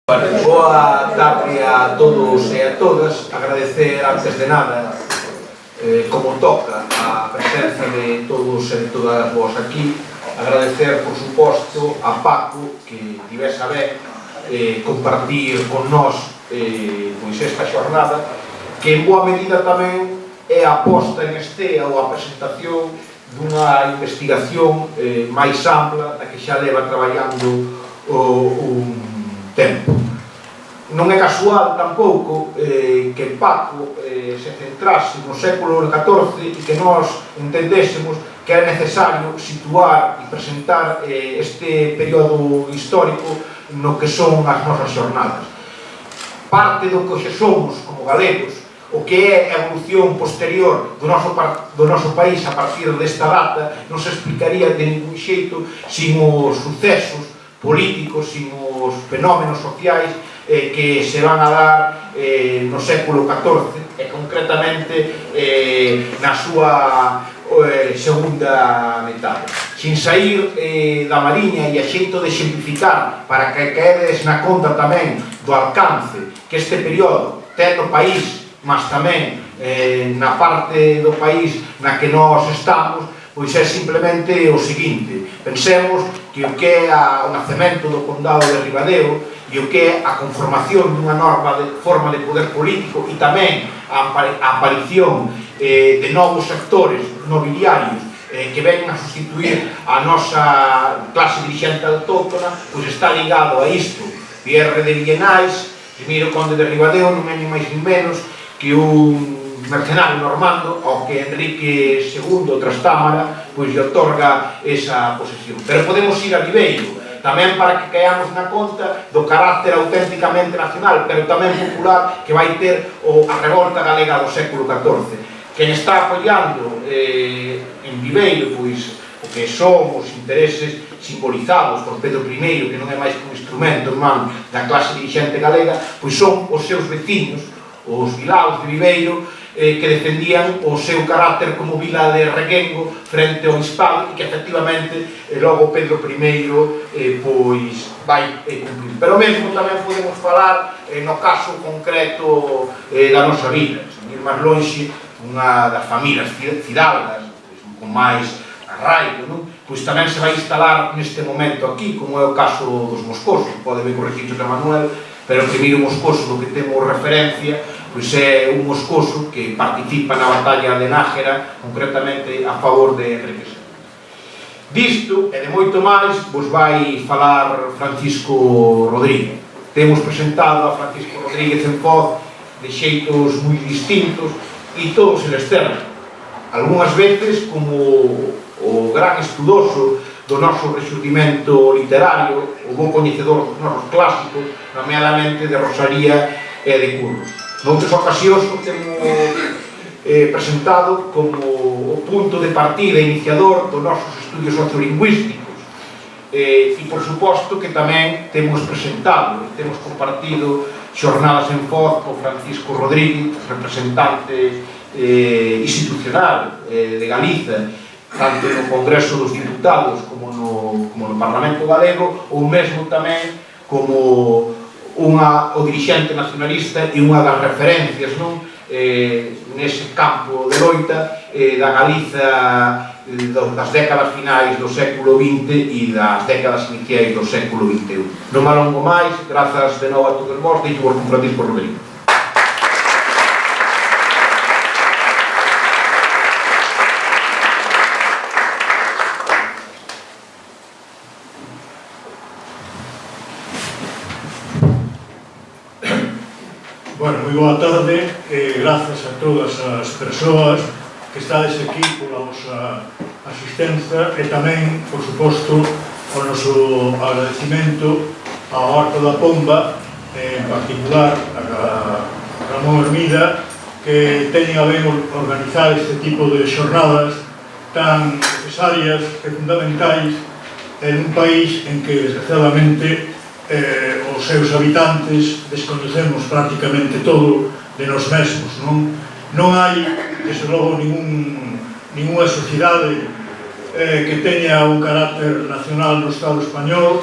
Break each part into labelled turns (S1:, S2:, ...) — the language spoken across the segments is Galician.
S1: Boa tarde a todos e a todas. Agradecer antes de nada, como toca, a presenza de todos e de todas vos aquí. Agradecer, por suposto, a Paco que tivese a ben compartir con nós pois esta xornada, que en boa medida tamén é a posta en estea ou a presentación dunha investigación máis ampla na que xa leva traballando un tempo. Non é casual tampouco que Paco se centrase no século XIV e que nós entendésemos que era necesario situar e presentar este período histórico no que son as nosas xornadas. Parte do que hoxe somos como galegos, o que é a evolución posterior do noso país a partir desta data, non se explicaría de ningún xeito sin os sucesos políticos, sin os fenómenos sociais que se van a dar no século XIV e concretamente na súa segunda metade. Sin sair da mariña e a xeito de exemplificar para que caedes na conta tamén do alcance que este período ten no país, mas tamén na parte do país na que nós estamos, pois é simplemente o seguinte: pensemos que o que é o nacemento do condado de Ribadeo e o que é a conformación dunha norma de forma de poder político e tamén a aparición de novos sectores nobiliarios que veñen a sustituir a nosa clase dirigente autóctona, pois está ligado a isto. Pierre de Villenais, primeiro conde de Ribadeo, non é ni máis ni menos que un mercenario normando ao que Enrique II Trastámara pois lle otorga esa posesión. Pero podemos ir a Viveiro tamén para que caamos na conta do carácter auténticamente nacional, pero tamén popular, que vai ter a revolta galega do século XIV. Quen está apoiando en Viveiro pois o que son os intereses simbolizados por Pedro I, que non é máis que un instrumento en man da clase dirigente galega, pois son os seus veciños, os vilaos de Viveiro, que defendían o seu carácter como vila de Reguengo frente ao bispado e que efectivamente logo Pedro I pois vai cumprir. Pero mesmo tamén podemos falar no caso concreto da nosa vila, sen ir máis lonxe, unha das familias fidalgas con máis arraigo, non? Pois tamén se vai instalar neste momento aquí, como é o caso dos Moscosos. Pode ver corregir José Manuel, pero o primeiro Moscoso do que temos referencia pois é un moscoso que participa na batalla de Nájera, concretamente a favor de Enrique II. Disto e de moito máis vos vai falar Francisco Rodríguez. Temos presentado a Francisco Rodríguez en Foz de xeitos moi distintos e todos eles ternos. Algúnas veces como o gran estudoso do noso rexurdimento literario, o bon coñecedor dos nosos clásicos, nomeadamente de Rosalía e de Curros. Noutras ocasións o temos presentado como o punto de partida iniciador dos nosos estudios sociolingüísticos e, por suposto, que tamén temos presentado e temos compartido xornadas en Foz con Francisco Rodríguez, representante institucional de Galiza, tanto no Congreso dos Diputados como no Parlamento Galego, ou mesmo tamén como o dirixente nacionalista e unha das referencias nese campo de loita da Galiza das décadas finais do século XX e das décadas iniciais do século XXI. Non me alongo máis, grazas de novo a todos vós, deixo vos con Francisco Rodríguez.
S2: Moi boa tarde e grazas a todas as persoas que estades aquí pola vosa asistencia e tamén, por suposto, o noso agradecimento ao Arco da Pomba, en particular a Ramón Hermida, que teñen a ben organizar este tipo de xornadas tan necesarias e fundamentais en un país en que, desgraciadamente, os seus habitantes desconocemos prácticamente todo de nós mesmos, non hai, desde logo, ninguna sociedade que teña un carácter nacional no Estado español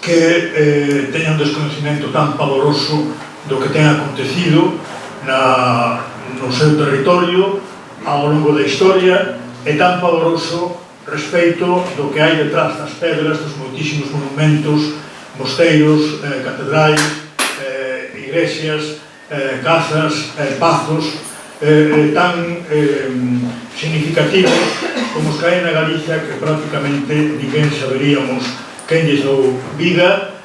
S2: que teña un desconocimiento tan pavoroso do que ten acontecido no seu territorio ao longo da historia e tan pavoroso respecto do que hai detrás das pedras dos moitísimos monumentos, mosteiros, catedrais, igrexas, casas, pazos tan significativos como os que hai na Galicia, que prácticamente ninguén saberíamos quen lles dou vida,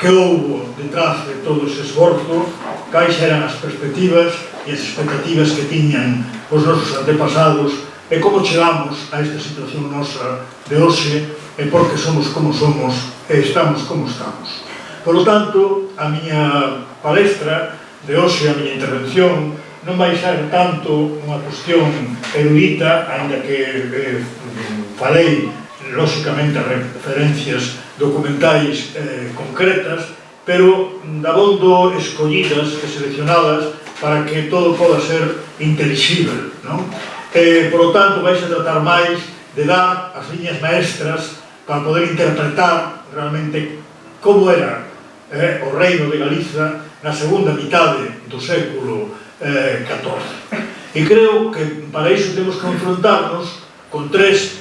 S2: que houbo detrás de todo ese esforzo, cais eran as perspectivas e as expectativas que tiñan os nosos antepasados e como chegamos a esta situación nosa de hoxe e porque somos como somos e estamos como estamos. Por lo tanto, a miña palestra de hoxe, a miña intervención, non vai ser tanto unha cuestión erudita, ainda que falei, lóxicamente, a referencias documentais concretas, pero dabondo escollidas e seleccionadas para que todo poda ser intelixible, non? Por lo tanto, vais a tratar máis de dar as liñas maestras para poder interpretar realmente como era o reino de Galiza na segunda mitade do século XIV. E creo que para iso temos que confrontarnos con tres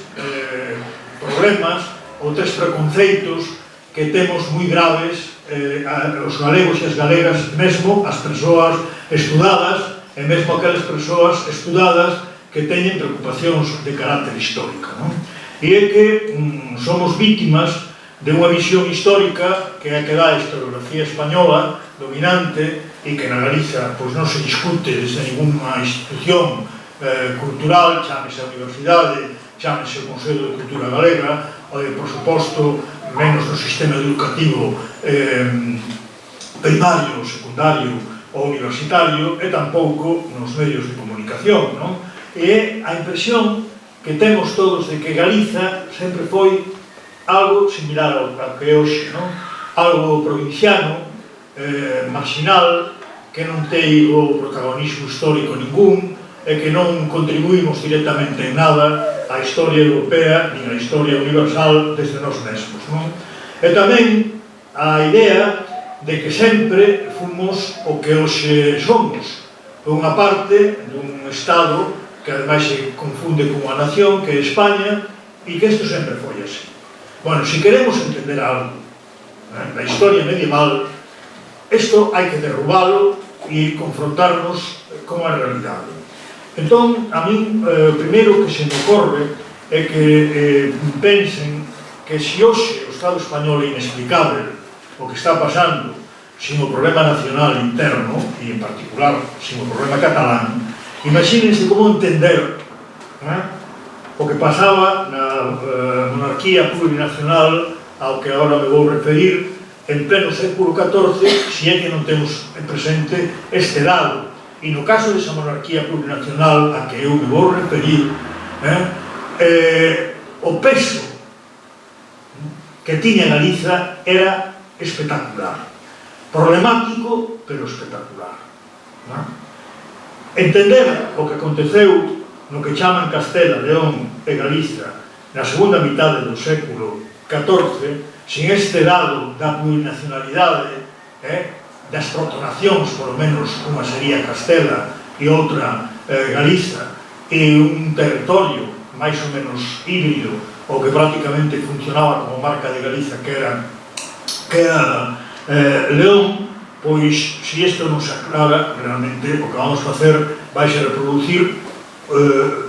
S2: problemas ou tres preconceitos que temos moi graves os galegos e as galegas, mesmo as persoas estudadas e mesmo aquelas persoas estudadas que teñen preocupacións de carácter histórico, non? E é que somos vítimas de unha visión histórica que é que dá a historiografía española dominante e que na Galiza non se discute desde ninguna institución cultural, chámese a universidade, chámese o Consello de Cultura Galega, ou, por suposto, menos no sistema educativo primario, secundario ou universitario, e tampouco nos medios de comunicación, non? E a impresión que temos todos de que Galiza sempre foi algo similar ao que é hoxe, non? Algo provinciano, marginal, que non ten o protagonismo histórico ningún e que non contribuímos directamente en nada á historia europea nin á historia universal desde nós mesmos, non? E tamén a idea de que sempre fomos o que hoxe somos, unha parte dun Estado que ademais se confunde con unha nación que é España e que isto sempre foi así. Bueno, se queremos entender algo da historia medieval, isto hai que derrubalo e confrontarnos con a realidade. Entón, a min, o primeiro que se me ocorre é que pensen que se hoxe o Estado español é inexplicável o que está pasando sin o problema nacional interno e, en particular, sin o problema catalán, imagínense como entender o que pasaba na monarquía plurinacional ao que agora me vou referir en pleno século XIV, se é que non temos presente este dado. E no caso desa monarquía plurinacional a que eu me vou referir, o peso que tiña Galiza era espectacular. Problemático, pero espectacular. Entender o que aconteceu no que chaman Castela, León e Galiza na segunda mitade do século XIV, sin este dado da plurinacionalidade, das protonacións, polo menos unha sería Castela e outra Galiza, e un territorio máis ou menos híbrido, o que prácticamente funcionaba como marca de Galiza, que era León, pois, se isto non se aclara, realmente o que vamos facer vai ser reproducir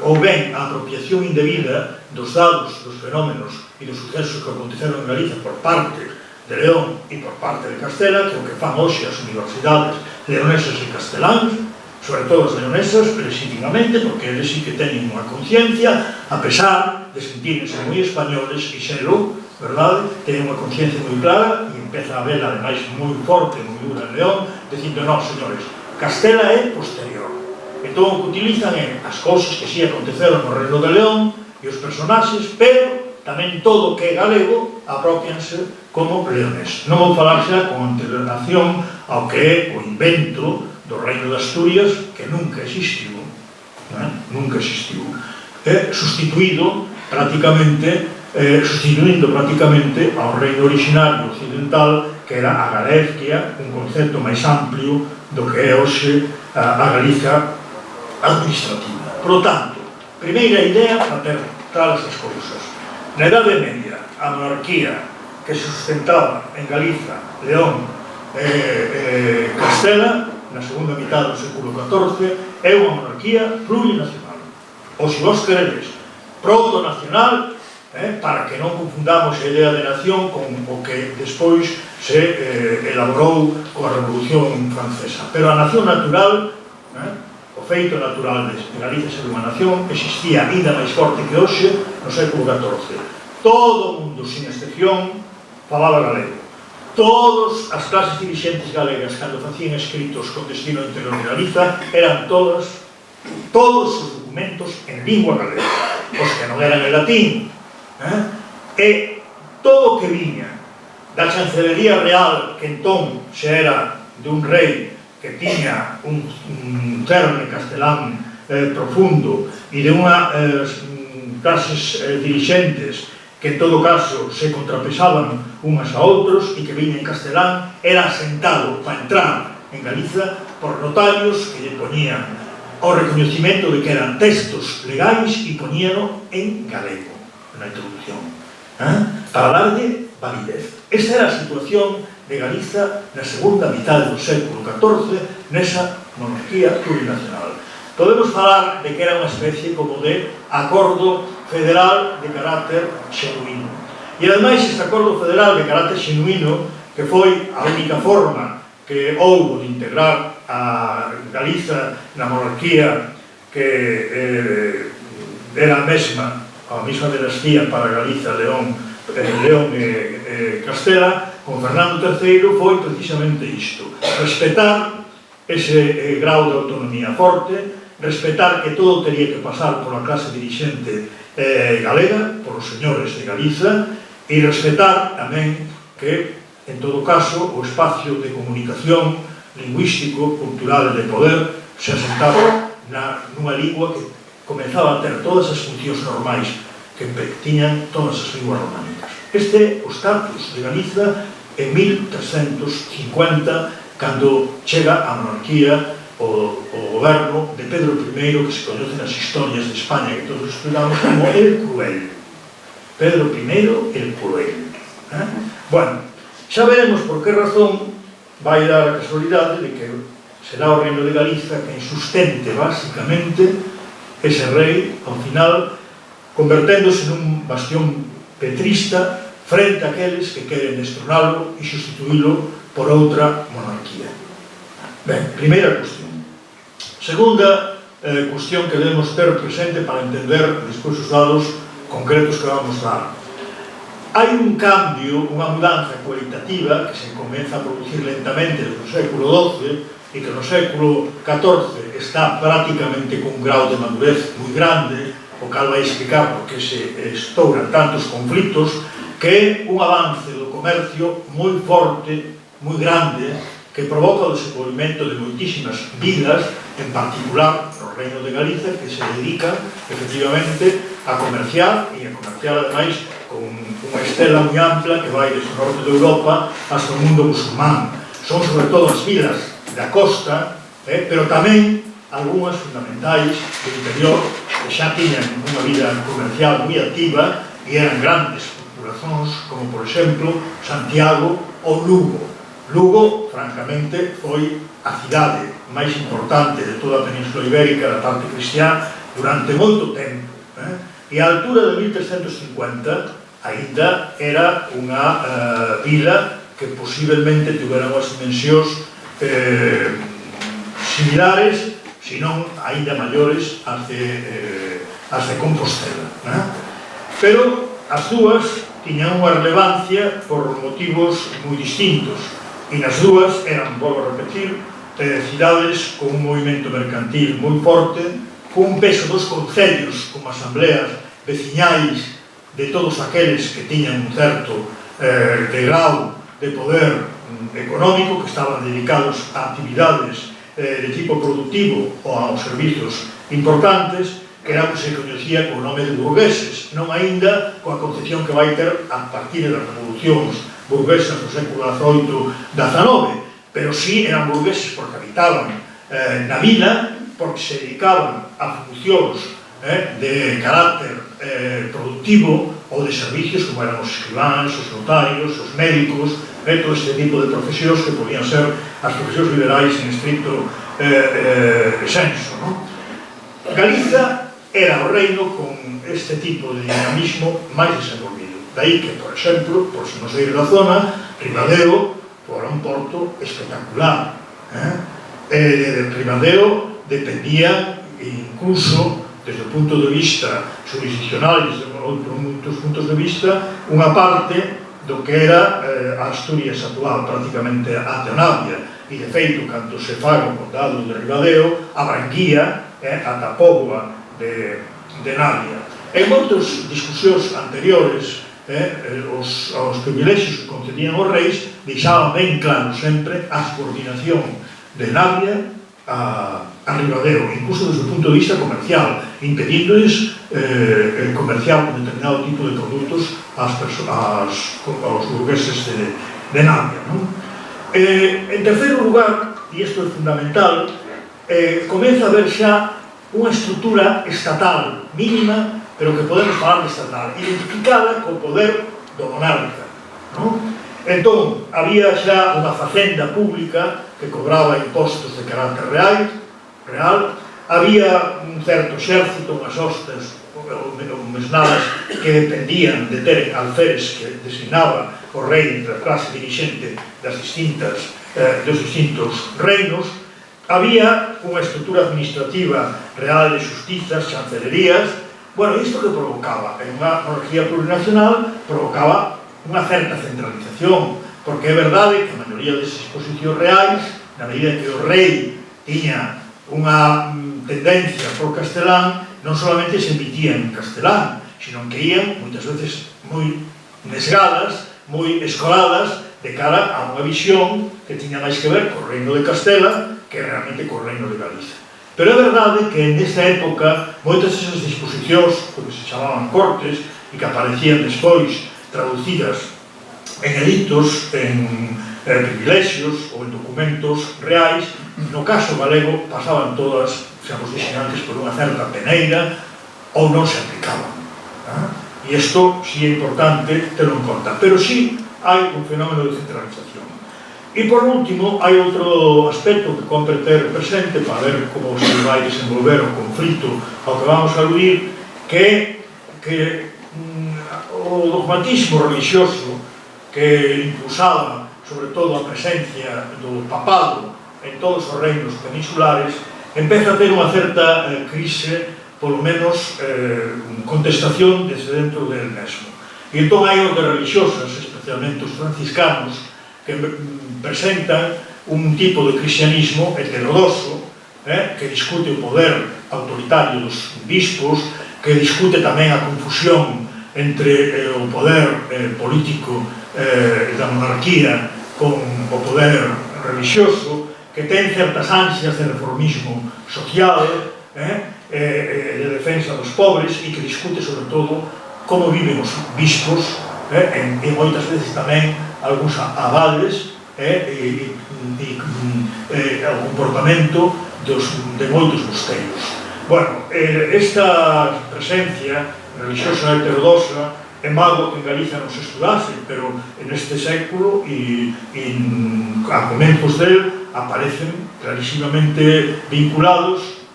S2: ou ben a apropiación indebida dos dados, dos fenómenos e dos sucesos que aconteceron en Galiza por parte de León e por parte de Castela, que é o que fan hoxe as universidades leonesas e casteláns, sobre todo as leonesas, legítimamente, porque eles sí que teñen unha conciencia, a pesar de sentirse moi españoles e xelo, verdade? Teñen unha conciencia moi clara e empeza a vela, ademais, moi forte, moi dura en León, dicindo, non, señores, Castela é posterior. Entón, o que utilizan é as cousas que sí aconteceron no Reino de León e os personaxes, pero tamén todo o que é galego apropianse como leonés. Non vou falar xa con antelación ao que é o invento do Reino de Asturias, que nunca existiu, nunca existiu. É sustituído prácticamente sustituindo prácticamente ao reino originario occidental, que era a Galicia, un concepto máis amplio do que é hoxe a Galiza administrativa. Por lo tanto, primeira idea para ter claras as cousas. Na Idade Media, a monarquía que se sustentaba en Galiza, León e Castela, na segunda mitad do século XIV, é unha monarquía plurinacional. Ou, se vos queredes, proto-nacional, para que non confundamos a idea de nación con o que despois se elaborou coa Revolución Francesa. Pero a nación natural, o feito natural de Galicia ser unha nación, existía ainda máis forte que hoxe no século XIV. Todo o mundo, sin excepción, falaba galego. Todas as clases dirixentes galegas, cando facían escritos con destino ao interior de Galiza, eran todos os documentos en lingua galega. Os que non eran en latín. E todo o que viña da Chancelería Real, que entón xa era de un rei que tiña un terme castelán profundo e de unhas clases dirixentes que en todo caso se contrapesaban unhas a outros e que viña en castelán, era asentado para entrar en Galiza por notarios que lle poñían o recoñecimento de que eran textos legais e poñíano en galego na introducción, para darlle validez. Esta era a situación de Galiza na segunda mitad do século XIV nesa monarquía plurinacional. Podemos falar de que era unha especie como de acordo federal de carácter xenuíno. E ademais este acordo federal de carácter xenuíno, que foi a única forma que houbo de integrar a Galiza na monarquía que era a mesma dinastía para Galiza, León e Castela, con Fernando III, foi precisamente isto: respetar ese grau de autonomía forte, respetar que todo teria que pasar pola clase dirixente galega, por os señores de Galiza, e respetar tamén que, en todo caso, o espacio de comunicación lingüístico, cultural e de poder se asentaba nunha lingua que comenzaba a ter todas as funcións normais que tiñan todas as linguas románicas. Este é o status de Galiza en 1350, cando chega a monarquía, o goberno de Pedro I, que se conoce nas historias de España, que todos estudamos como el Cruel. Pedro I, el Cruel. Bueno, xa veremos por que razón vai dar a casualidade de que será o reino de Galiza quen sustente, basicamente, ese rei, ao final, converténdose nun bastión petrista frente a aqueles que queren destronalo e sustituílo por outra monarquía. Ben, primeira cuestión. Segunda cuestión que debemos ter presente para entender despois os dados concretos que vamos dar. Hai un cambio, unha mudanza cualitativa que se comeza a producir lentamente no século XII e que no século XIV está prácticamente con un grau de madurez moi grande, o cal vai explicar por que se estouran tantos conflitos, que é un avance do comercio moi forte, moi grande, que provoca o desenvolvemento de moitísimas vilas, en particular no Reino de Galiza, que se dedican efectivamente a comerciar, e a comerciar ademais con unha estela moi ampla que vai desde o norte de Europa hasta o mundo musulmán. Son sobre todo as vilas da costa, pero tamén algunhas fundamentais do interior que xa tiñan unha vida comercial moi activa e eran grandes populacións, como por exemplo Santiago ou Lugo. Lugo, francamente, foi a cidade máis importante de toda a Península Ibérica da parte cristiá durante moito tempo, e a altura de 1350 aínda era unha vila que posiblemente tivera unhas dimensións similares, senón aínda maiores as de Compostela. Pero as dúas tiñan unha relevancia por motivos moi distintos, e nas dúas eran, volvo a repetir, cidades con un movimento mercantil moi forte, con un peso dos concellos como asambleas veciñais de todos aqueles que tiñan un certo grau de poder económico, que estaban dedicados a actividades de tipo productivo ou aos servizos importantes, que era o que se coñecía co nome de burgueses, non aínda coa concepción que vai ter a partir das revolucións burguesas do século XVIII-XIX, pero sí eran burgueses porque habitaban na vila, porque se dedicaban a funcións de carácter productivo ou de servicios como eran os escribáns, os notarios, os médicos, todo este tipo de profesións que podían ser as profesións liberais en estricto senso. Galiza era o reino con este tipo de dinamismo máis desenvolvido. Daí que, por exemplo, por se non sair da zona, Ribadeo fora un porto espectacular. Ribadeo dependía incluso desde o punto de vista jurisdiccional e desde outros puntos de vista unha parte do que era a Asturias actual, prácticamente a Navia, e de feito, cando se faga o condado de Ribadeo, abranguía ata a Póvoa de Navia. En moitas discusións anteriores, os privilexios que concedían os reis deixaban ben claro sempre a subordinación de Navia a Ribadeo, incluso desde o punto de vista comercial, impedíndoles comerciar con determinado tipo de produtos aos burgueses de Navia. En terceiro lugar, e isto é fundamental, comeza a haber xa unha estrutura estatal mínima, pero que podemos falar de estatal, identificada co poder do monarca. Entón, había xa unha facenda pública que cobraba impostos de carácter real, había un certo exército, unhas hostes ou mesnadas que dependían de ter alferes que designaba o rei da clase dirixente dos distintos reinos. Había unha estrutura administrativa real de justizas, chancelerías. Bueno, isto que provocaba en unha monarquía plurinacional provocaba unha certa centralización, porque é verdade que a maioría desas disposicións reais, na medida que o rei tiña unha tendencia por castelán, non solamente se emitían en castelán, sino que ian, moitas veces, moi nesgadas, moi escoladas, de cara a unha visión que tiña máis que ver co reino de Castela que realmente co reino de Galiza. Pero é verdade que nesta época moitas desas disposicións, que se chamaban cortes, e que aparecían despois traducidas en edictos, en privilexios ou en documentos reais, no caso galego pasaban todas, seamos dixenantes, por unha certa peneira ou non se aplicaban. E isto sí é importante terlo en conta, pero sí hai un fenómeno de centralización. E por último, hai outro aspecto que compre ter presente para ver como se vai desenvolver o conflito ao que vamos a aludir, que o dogmatismo religioso que impulsaba sobre todo a presencia do papado en todos os reinos peninsulares empeza a ter unha certa crise, polo menos contestación desde dentro del mesmo. E entón hai ordes religiosas, especialmente os franciscanos, que presentan un tipo de cristianismo heterodoxo, que discute o poder autoritario dos bispos, que discute tamén a confusión entre o poder político da monarquía con o poder religioso, que ten certas ansias de reformismo social, de defensa dos pobres, e que discute sobre todo como viven os bispos, e moitas veces tamén algúns abades, e o comportamento de moitos mosteiros. Bueno, esta presencia religiosa heterodoxa é malo que en Galiza non se estudase, pero en este século e a comenzos del aparecen clarísimamente vinculados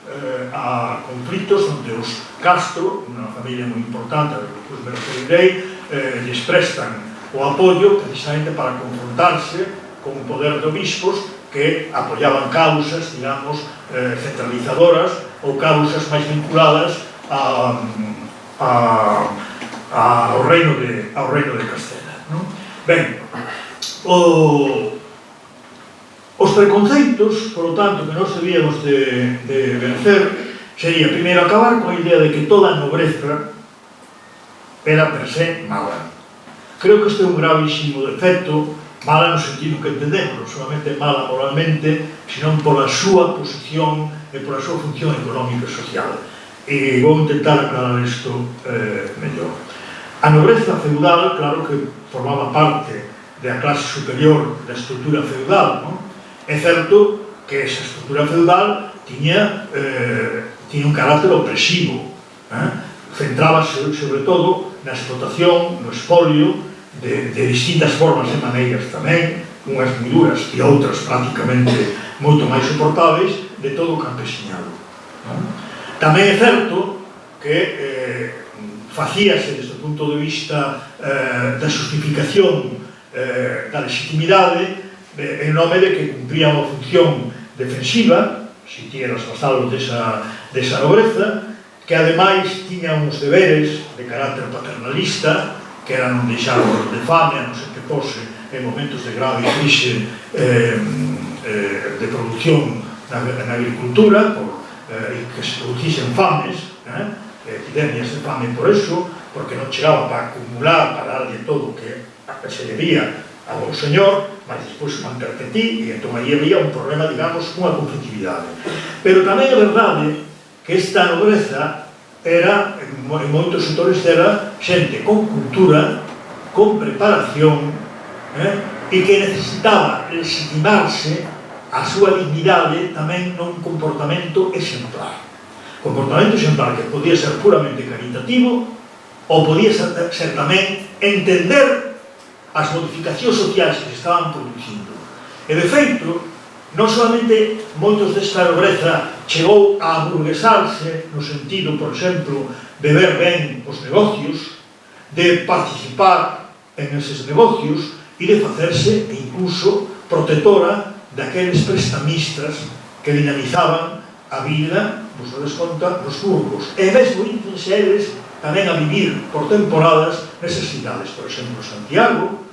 S2: a conflitos onde os Castro, unha familia moi importante, despois me referirei, lles prestan o apoio precisamente para confrontarse con o poder de obispos que apoiaban causas, digamos, centralizadoras ou causas máis vinculadas ao reino de Castela. Ben, os preconceitos, por lo tanto, que nós debíamos de vencer sería, primeiro, acabar coa idea de que toda a nobreza era per se mala. Creo que este é un gravísimo defecto, mala no sentido que entendemos, non solamente mala moralmente, senón pola súa posición e pola súa función económica e social. e vou intentar aclarar isto mellor. A nobreza feudal, claro que formaba parte da clase superior da estrutura feudal, non? É certo que esa estrutura feudal tiña un carácter opresivo, centrábase sobre todo na explotación, no espolio de distintas formas e maneiras tamén, unhas moi duras e outras prácticamente moito máis soportáveis, de todo o campesiñado. Tamén é certo que facíase desde o punto de vista da justificación da legitimidade en nome de que cumpría unha función defensiva, se ti eras vasallo desa nobreza, que ademais tiña uns deberes de carácter paternalista, que eran non deixarlos de fame, a non ser que pose en momentos de grave crise de produción na agricultura, e que se producisen fames, epidemias de fame por eso, porque non chegaba para acumular, para darlle todo o que se debía ao señor, mas despois manterte ti, e entón aí había un problema, digamos, unha conflictividade. Pero tamén é verdade que esta nobreza era, en moitos sectores, era xente con cultura, con preparación, e que necesitaba legitimarse a súa dignidade tamén nun comportamento exemplar. Comportamento exemplar que podía ser puramente caritativo ou podía ser tamén entender as modificacións sociais que se estaban producindo. E, de feito, non solamente moitos desta nobreza chegou a aburguesarse no sentido, por exemplo, de ver ben os negocios, de participar en eses negocios e de facerse incluso protectora daqueles prestamistas que dinamizaban a vida, vos dades conta, nos burgos. E mesmo íntense eles tamén a vivir por temporadas nesas cidades. Por exemplo, Santiago,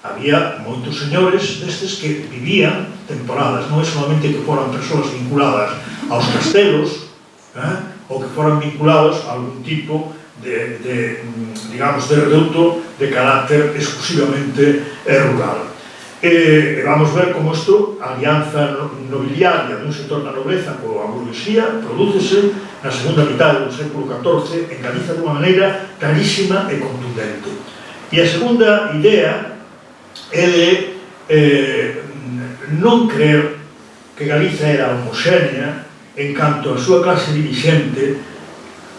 S2: había moitos señores destes que vivían temporadas, non é solamente que foran persoas vinculadas aos castelos, ou que foran vinculados a algún tipo digamos, de reduto de carácter exclusivamente rural. Vamos ver como isto, a alianza nobiliaria dun sector da nobreza coa burguesía, prodúcese na segunda mitad do século XIV en Galiza dunha maneira clarísima e contundente. E a segunda idea é de non creer que Galiza era homoxénea en canto a súa clase dirixente,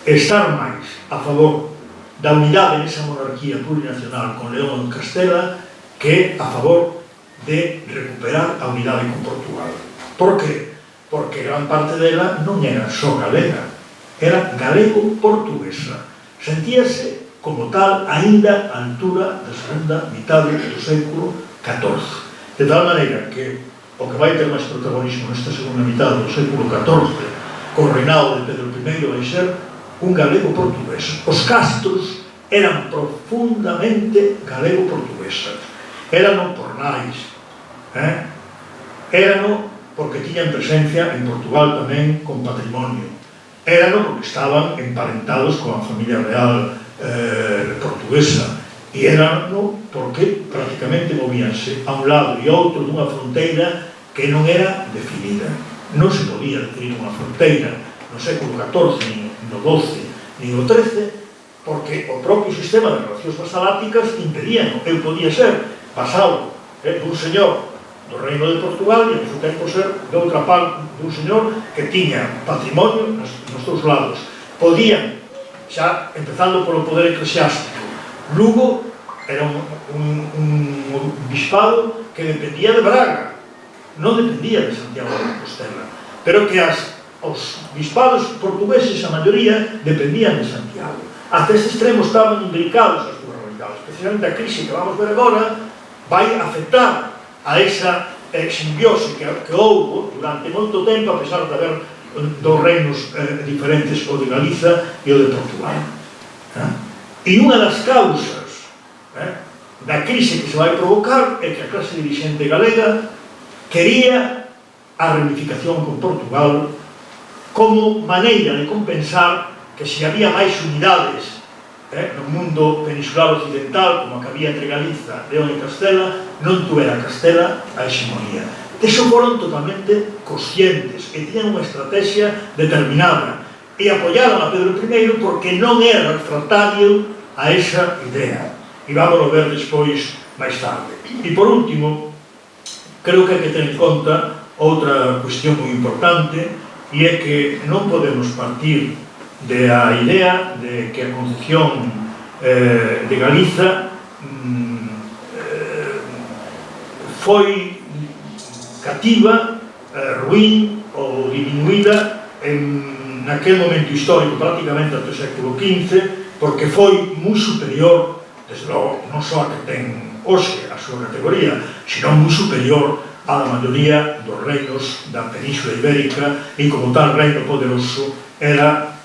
S2: estar máis a favor da unidade nesa monarquía plurinacional con León en Castela que a favor de recuperar a unidade con Portugal. Por que? Porque gran parte dela non era só galega, era galego-portuguesa. Sentíase como tal aínda a altura da segunda mitad do século XIV. De tal maneira que o que vai ter máis protagonismo nesta segunda mitad do século XIV co reinado de Pedro I vai ser un galego-portugués. Os castros eran profundamente galego-portuguesas. Eran por nais, eran porque tiñan presencia en Portugal tamén con patrimonio, eran porque estaban emparentados con a familia real portuguesa, e eran porque prácticamente movíanse a un lado e outro dunha fronteira que non era definida. Non se podía definir unha fronteira no século XIV, nin no XII, nin no XIII, porque o propio sistema de relacións vasaláticas impedían. Eu podía ser vasalo dun señor do Reino de Portugal e, ao mesmo tempo, ser de outra parte dun señor que tiña patrimonio nos dous lados. Podían, xa empezando polo poder eclesiástico, Lugo era un bispado que dependía de Braga, non dependía de Santiago de Compostela, pero que os bispados portugueses, a maioría, dependían de Santiago. Hasta ese extremo estaban imbricados as dúas realidades. Especialmente a crise que vamos ver agora vai afectar a esa simbiose que houve durante moito tempo, a pesar de haber dos reinos diferentes, o de Galiza e o de Portugal. E unha das causas da crise que se vai provocar é que a clase dirixente galega quería a reunificación con Portugal como maneira de compensar que se había máis unidades no mundo peninsular occidental, como a que había entre Galiza, León e Castela, non tuvera Castela a hexemonía. Eso foron totalmente conscientes e tiñan unha estrategia determinada e apoyaron a Pedro I porque non era refractario a esa idea. E vamos a ver despois máis tarde. E por último, creo que hai que ter en conta outra cuestión moi importante, e é que non podemos partir da idea de que a concepción de Galiza foi cativa, ruín ou diminuída en aquel momento histórico prácticamente até o século XV, porque foi moi superior, desde logo, non só a que ten hoxe a súa categoría, senón moi superior á da maioría dos reinos da Península Ibérica, e como tal reino poderoso era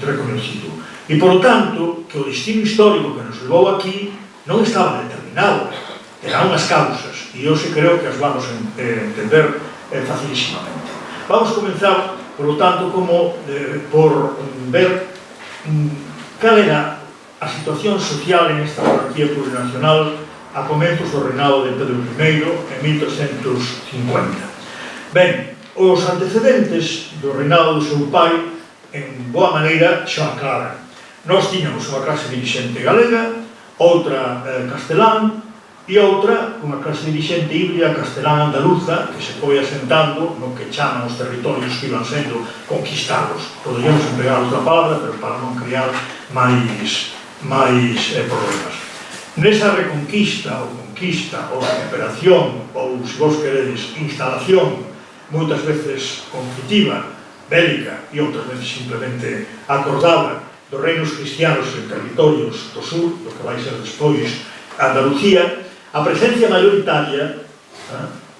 S2: reconhecido. E, por lo tanto, que o destino histórico que nos levou aquí non estaba determinado, eran unhas causas, e hoxe creo que as vamos a entender facilísimamente. Vamos comenzar, por lo tanto, por ver cal era a situación social en esta monarquía plurinacional a comezos do reinado de Pedro I en 1350. Ben, os antecedentes do reinado do seu pai, en boa maneira, xa aclaran. Nós tiñamos unha clase dirixente galega, outra castelán, e outra, unha clase dirixente híbrida castelán-andaluza, que se foi asentando no que chaman os territorios que iban sendo conquistados. Poderíamos empregar outra palabra, pero para non crear máis problemas. Nesa reconquista, ou conquista, ou recuperación, ou, se vos queredes, instalación, moitas veces conflitiva, bélica, e outras veces simplemente acordada, dos reinos cristianos en territorios do sur, do que vai ser despois Andalucía, a presencia mayoritaria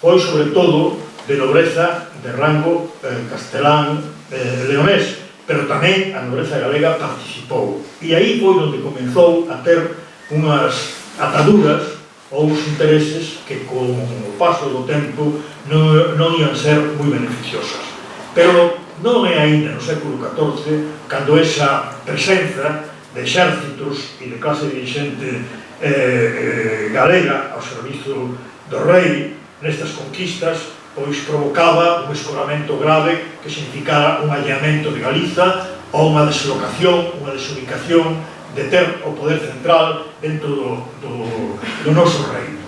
S2: foi, sobre todo, de nobreza de rango castelán-leonés, pero tamén a nobreza galega participou. E aí foi onde comenzou a ter unhas ataduras ou uns intereses que, con o paso do tempo, non ian ser moi beneficiosas. Pero non é ainda no século XIV cando esa presenza de exércitos e de clase dirigente galega ao servizo do rei nestas conquistas pois provocaba un escoramento grave que significara un alleamento de Galiza ou unha deslocación, unha desubicación de ter o poder central dentro do noso reino.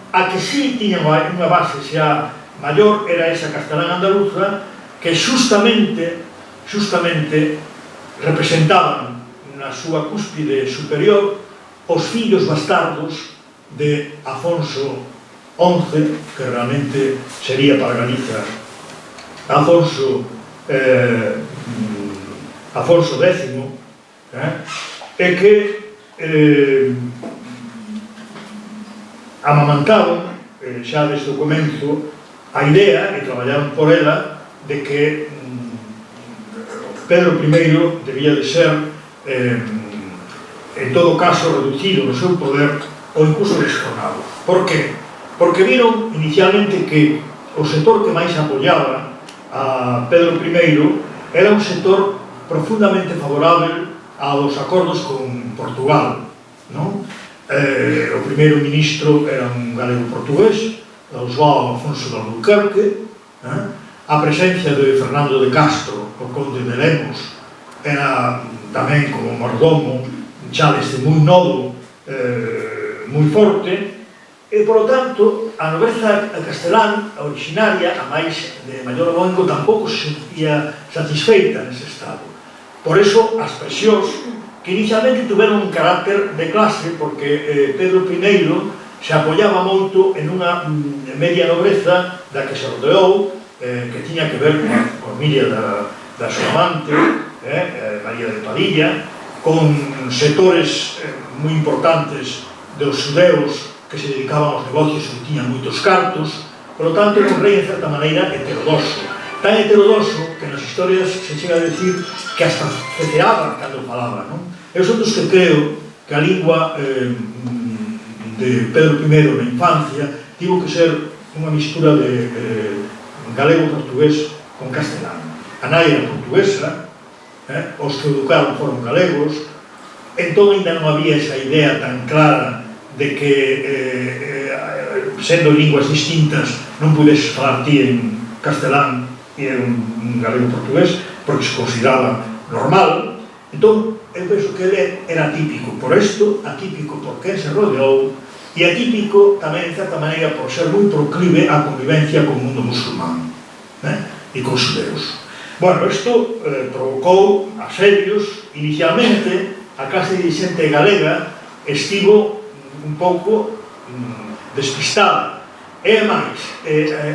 S2: A que sí tiña unha base xa maior era esa castelán-andaluza que justamente representaban na súa cúspide superior os fillos bastardos de Afonso XI, que realmente sería para Galiza Afonso X, e que amamantaban xa desde o comenzo a idea, e traballaron por ela, de que Pedro I debía de ser en todo caso reducido no seu poder ou incluso destronado. Por que? Porque viron inicialmente que o sector que máis apoiaba a Pedro I era un sector profundamente favorable aos acordos con Portugal, non? O primeiro ministro era un galego portugués, João Afonso de Albuquerque, a presencia de Fernando de Castro, o conde de Lemos, era tamén como mordomo xa desde moi novo, moi forte, e, por lo tanto, a nobreza castelán, a originaria, a máis de maior abondo, tampouco se sentia satisfeita nese estado. Por eso, as presións, que inicialmente tuveron un carácter de clase, porque Pedro I se apoiaba moito en unha media nobreza da que se rodeou, que tiña que ver con a familia da súa amante, María de Padilla, con sectores moi importantes dos xudeus que se dedicaban aos negocios e tiñan moitos cartos. Por lo tanto, era un rei, en certa maneira, heterodoxo. Tan heterodoxo que nas historias se chega a decir que hasta ceceaba cando falaba, non? Eu son dos que creo que a lingua de Pedro I na infancia tivo que ser unha mistura de galego-portugués con castelán. A nai era portuguesa, os que educaron foron galegos, entón ainda non había esa idea tan clara de que sendo linguas distintas non pudedes falar ti en castelán e era un galego portugués porque se consideraba normal. Entón, eu penso que ele era atípico por isto, atípico por quen se rodeou e atípico tamén, en certa maneira, por ser moi proclive á convivencia con o mundo musulmán e con os judeus. Bueno, isto provocou asedios. Inicialmente, a clase dirixente galega estivo un pouco despistada. E, máis,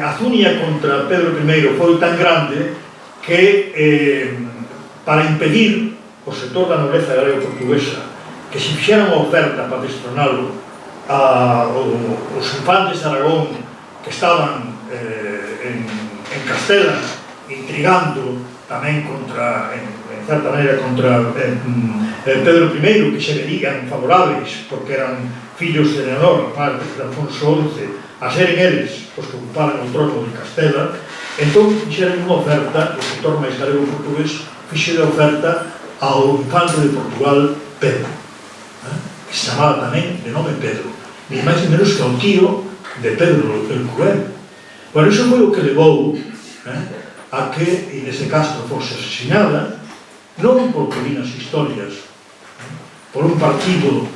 S2: a zunia contra Pedro I foi tan grande que, para impedir o sector da nobreza galega portuguesa que se fixera unha oferta para destronalo, os infantes de Aragón que estaban en Castela intrigando tamén contra, en certa maneira, contra Pedro I, que se verían favorables porque eran fillos de Leonor, padre de Alfonso XI, a seren eles os que ocuparan o trono de Castela. Entón fixeron unha oferta, o sector máis galego portugués fixe de oferta ao infante de Portugal, Pedro, que se chamaba tamén de nome Pedro, ni máis ni menos que ao tío de Pedro el Cruel. Bueno, iso foi o que levou a que Inés de Castro fose asesinada, non porque vi nas historias, por un partido,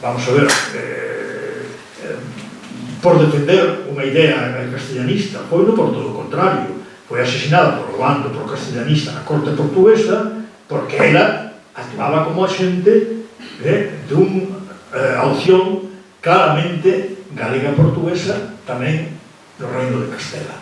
S2: vamos a ver, por defender unha idea castellanista. Foi non por todo o contrario. Foi asesinada por o bando pro castellanista na corte portuguesa porque ela actuaba como agente dunha opción claramente galega-portuguesa tamén no reino de Castela.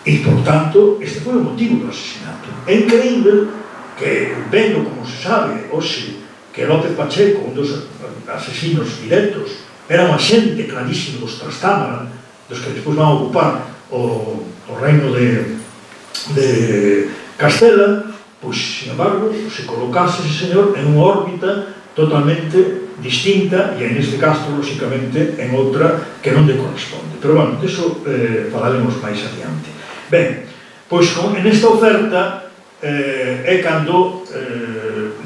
S2: E, por tanto, este foi o motivo do asesinato. É increíble que, vendo como se sabe hoxe que López Pacheco, un dos asesinos directos, era un axente clarísimo dos Trastámara, dos que despois van a ocupar o reino de Castela, pois, sin embargo, se colocase ese señor en unha órbita totalmente distinta e, neste Castro, lóxicamente, en outra que non lle corresponde. Pero, bueno, disso falaremos máis adiante. Ben, pois, nesta oferta é cando,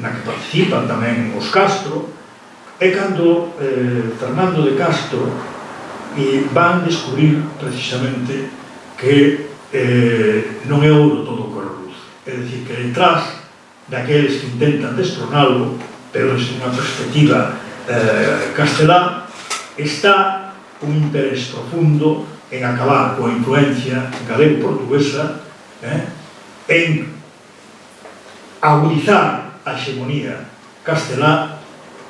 S2: na que participan tamén os Castro, é cando Fernando de Castro van descubrir precisamente que non é ouro todo o cor luz. É dicir, que detrás daqueles que intentan destronalo, pero desde unha perspectiva castelá, está un interés profundo en acabar coa influencia galego-portuguesa, en agudizar a hegemonía castelá,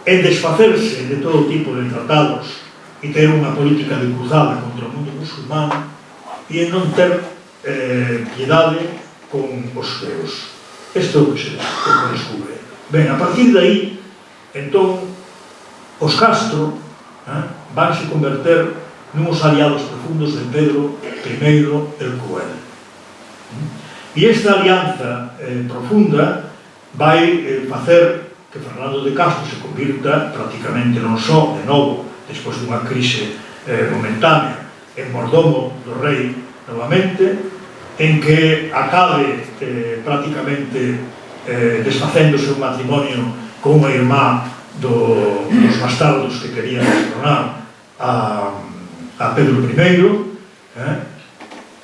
S2: en desfacerse de todo tipo de tratados e ter unha política de cruzada contra o mundo musulmán e en non ter piedade con os judeus. Isto é o que se descubre. Ben, a partir de aí, entón, os Castro vanse converter nuns aliados profundos de Pedro I el Cruel. E esta alianza profunda vai facer que Fernando de Castro se convirta prácticamente non só, de novo, despois dunha crise momentánea, en mordomo do rei novamente, en que acabe prácticamente desfacéndose un matrimonio con unha irmá dos bastardos que querían destronar a Pedro I,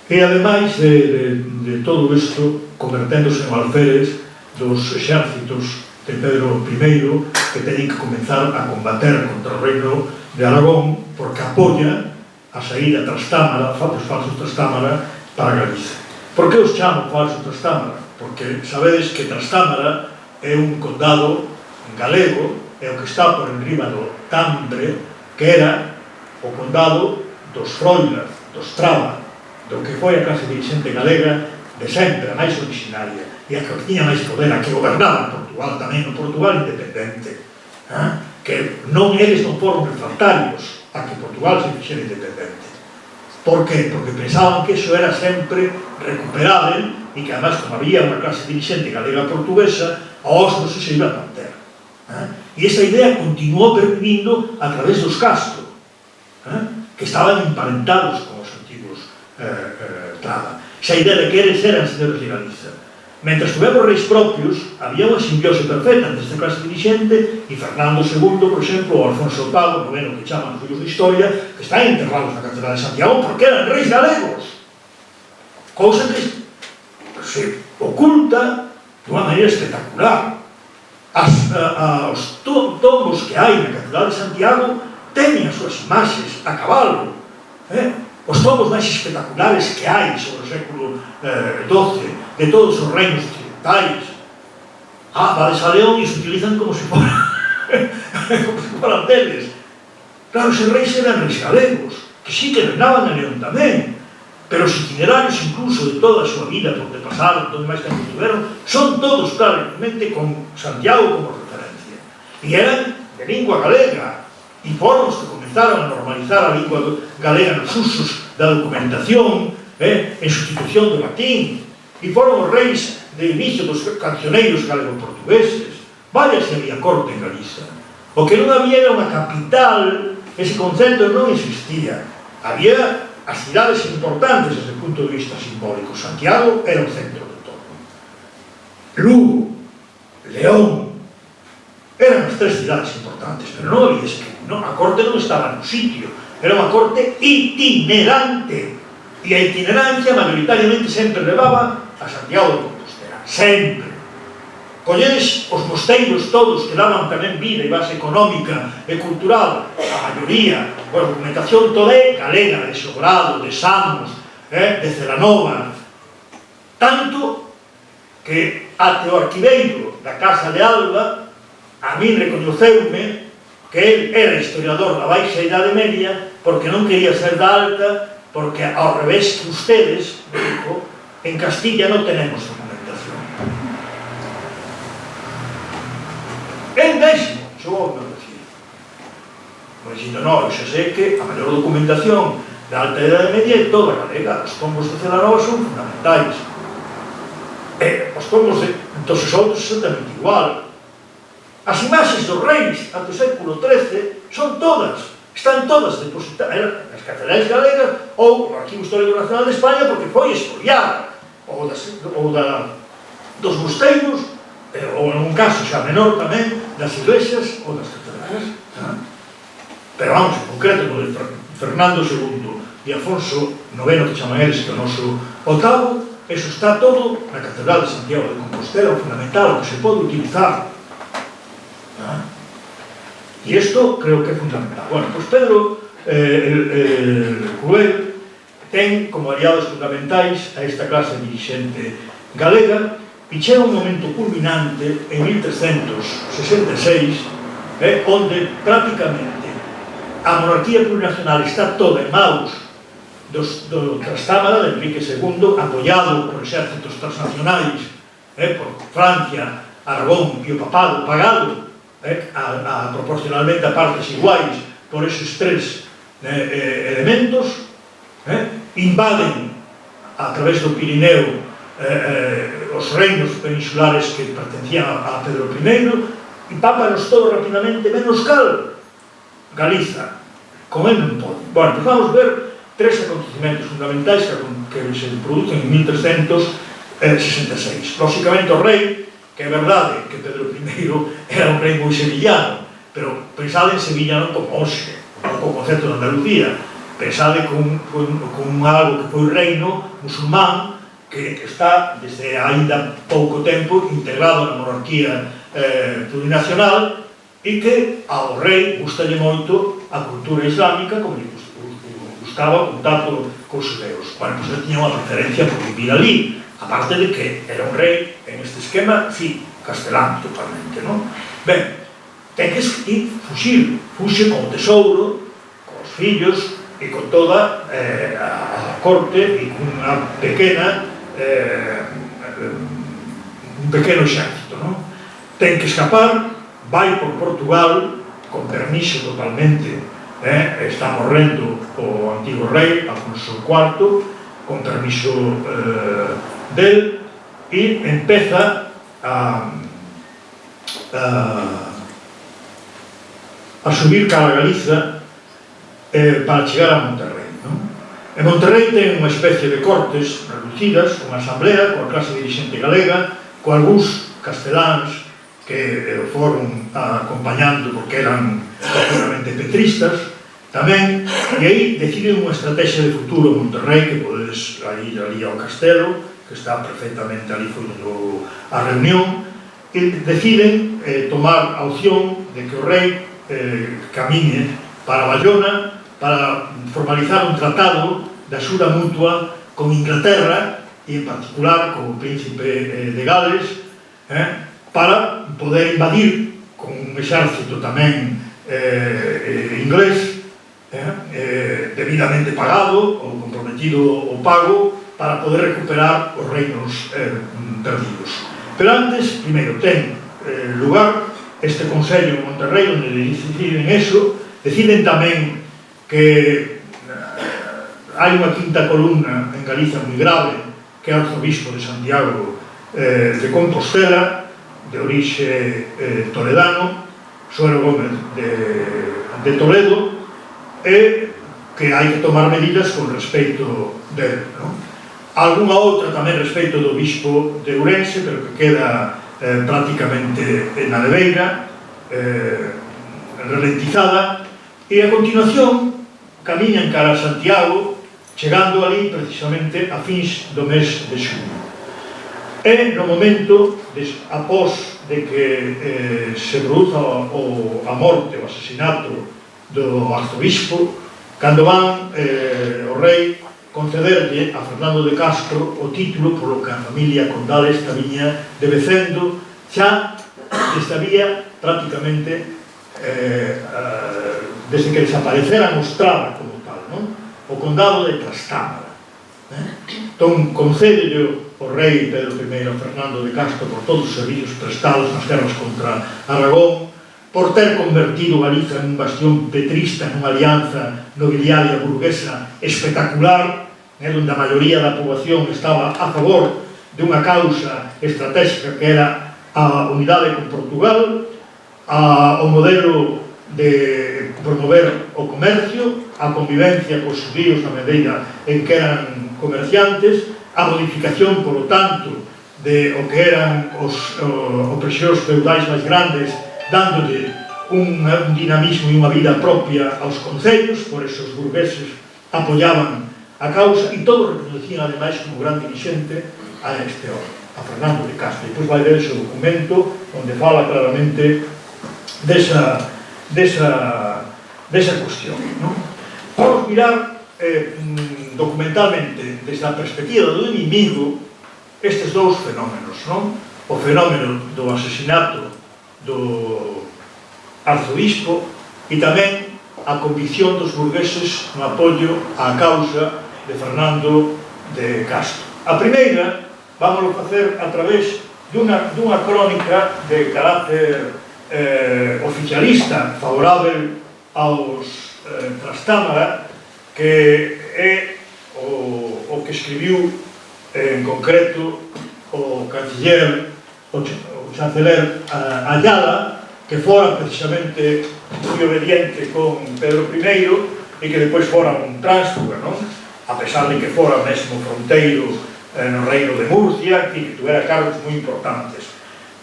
S2: e ademais de todo isto converténdose en alférez dos exércitos de Pedro I, que teñen que comenzar a combater contra o reino de Aragón porque apoia a saída Trastámara, dos falsos Trastámara, para Galicia. Por que os chamo falso Trastámara? Porque sabedes que Trastámara é un condado galego, é o que está por enriba do Tambre, que era o condado dos Froilas, dos Traba, do que foi a clase dirigente galega de sempre, a máis originaria, e a que tiña máis poder, a que gobernaba Portugal tamén, o Portugal independente, que non eles non foron refractarios a que Portugal se fixera independente. Por que? Porque pensaban que iso era sempre recuperable e que, además, como había unha clase dirigente galega-portuguesa, a os non se iba a manter. E esa idea continuou pervivindo a través dos Castro, que estaban emparentados con os antigos Traba. Esa idea de que eles eran señores de Galicia. Mentras tuvemos reis propios, había unha simbiose perfecta entre esta clase dirigente e Fernando II, por exemplo, ou Alfonso VIII, noveno que chaman os fillos de historia, que están enterrados na Catedral de Santiago porque eran reis galegos. Cousa que se oculta dunha maneira espectacular. Os tombos que hai na Catedral de Santiago teñen as súas imaxes a cabalo. Os tombos máis espectaculares que hai sobre o século XII de todos os reinos occidentais. Vales a León e se utilizan como se foran deles. Claro, os reis eran reis galegos, que sí que reinaban en León tamén, pero os itinerarios incluso de toda a súa vida, por onde pasaron, onde máis tempo tiveron, son todos claramente con Santiago como referencia. E eran de lingua galega, e foron os que comenzaron a normalizar a lingua galega nos usos da documentación, en sustitución do latín, e foron os reis de inicio dos cancioneiros galego-portugueses. Vaya se había corte en Galiza. O que non había era unha capital, ese concepto non existía. Había as cidades importantes desde o punto de vista simbólico. Santiago era o centro de todo. Lugo, León, eran as tres cidades importantes, pero non había a corte non estaba no sitio, era unha corte itinerante, e a itinerancia maioritariamente sempre levaba a Santiago de Compostela, sempre. Colledes os mosteiros todos que daban tamén vida e base económica e cultural, a maioría, a documentación toda é galega, de Sobrado, de Samos, de Celanova, tanto que até o arquiveiro da Casa de Alba a min reconoceume que el era historiador da Baixa Idade Media porque non quería ser da Alta, porque ao revés que ustedes, dijo, en Castilla non tenemos documentación. El mesmo chegou a me decir, mas dicindo, non, xa sei que a maior documentación da Alta Idade Media é toda galega, os tombos de Celanova son fundamentais, os tombos dos outros exactamente igual. As imaxes dos reis ante o século XIII son todas, están todas depositadas nas catedrais galegas ou no Arquivo Histórico Nacional de España porque foi expoliada, ou dos mosteiros, ou en un caso xa menor tamén, das iglesias ou das catedrais. Pero vamos, en concreto, no de Fernando II e Afonso IX, que chaman eles, que é o noso octavo, eso está todo na Catedral de Santiago de Compostela, o fundamental, o que se pode utilizar. E isto creo que é fundamental. Bueno, pois Pedro Cruel ten como aliados fundamentais a esta clase dirixente galega e chega un momento culminante en 1366 onde prácticamente a monarquía plurinacional está toda en maus do Trastámara de Enrique II, apoiado por exércitos transnacionais, por Francia, Aragón e o Papado, pagado proporcionalmente a partes iguais por esos tres elementos, invaden a través do Pirineo os reinos peninsulares que pertencían a Pedro I e pápanos todo rapidamente, menos cal Galiza, con el non pode. Bueno, pues vamos ver tres acontecimentos fundamentais que se producen en 1366. Lóxicamente o rei, que é verdade que Pedro I era un rei moi sevillano, pero pensade en Sevilla non como hoxe, non como concepto de Andalucía, pensade con algo que foi reino musulmán que está desde ainda pouco tempo integrado na monarquía plurinacional e que ao rei gustalle moito a cultura islámica como lle gustaba o contacto cos xudeus. Bueno, pois tiña unha preferencia por vivir ali, aparte de que era un rei en este esquema, sí, castelán totalmente, non? Ben, ten que fuxe con o tesouro, cos fillos e con toda a corte e con unha pequena un pequeno exército, non? Ten que escapar, vai por Portugal con permiso totalmente, está morrendo o antigo rei Afonso IV con permiso del e empeza a subir cara a Galiza para chegar a Monterrey, non? En Monterrey ten unha especie de cortes reducidas reducidas, unha asamblea coa clase dirixente galega, con algúns casteláns que foron acompañando porque eran completamente petristas tamén, e aí deciden unha estrategia de futuro en Monterrey, que podedes ir ali ao castelo, que está perfectamente ali foi a reunión, e deciden tomar a opción de que o rei camine para Bayona para formalizar un tratado de axuda mutua con Inglaterra e en particular con o príncipe de Gales, para poder invadir con un exército tamén inglés debidamente pagado ou comprometido o pago para poder recuperar os reinos perdidos. Pero antes, primeiro, ten lugar este Consello en Monterrey onde deciden eso, deciden tamén que hai unha quinta columna en Galicia moi grave que é o arzobispo de Santiago de Compostela, de orixe toledano, Suero Gómez de Toledo, e que hai que tomar medidas con respecto dele. Alguna outra tamén respecto do bispo de Ourense, pero que queda prácticamente na neveira, ralentizada, e a continuación camiñan cara a Santiago, chegando ali precisamente a fins do mes de xuño. E no momento, após de que se produza a morte, o asesinato do arzobispo, cando van o rei concederlle a Fernando de Castro o título polo que a familia condal esta viña debecendo xa esta vía prácticamente desde que desaparecera mostrada como tal, non? O condado de Trastámara. Entón, concédelle o rei Pedro I a Fernando de Castro por todos os servicios prestados nas guerras contra Aragón, por ter convertido Galiza en un bastión petrista, nunha alianza nobiliaria burguesa espectacular, onde a maioría da poboación estaba a favor de unha causa estratégica que era a unidade con Portugal, o modelo de promover o comercio, a convivencia cos xudíos na medida en que eran comerciantes, a modificación, polo tanto, de o que eran os opresións feudais máis grandes, dándolle un dinamismo e unha vida propia aos concellos, por eso os burgueses apoiaban a causa, e todos reconocían ademais como gran dirixente a este home, a Fernando de Castro. E depois vai ver ese documento onde fala claramente desa cuestión. Vamos mirar documentalmente desde a perspectiva do inimigo estes dous fenómenos, o fenómeno do asesinato do arzobispo e tamén a convicción dos burgueses no apoio á causa de Fernando de Castro. A primeira vámoslo facer a través dunha crónica de carácter oficialista favorável aos Trastámara, que é o que escribiu en concreto o canciller, o chanceler Ayala, que fora precisamente moi obediente con Pedro I e que depois fora un tránsfuga, a pesar de que fora mesmo fronteiro no reino de Murcia, que tuvera cargos moi importantes.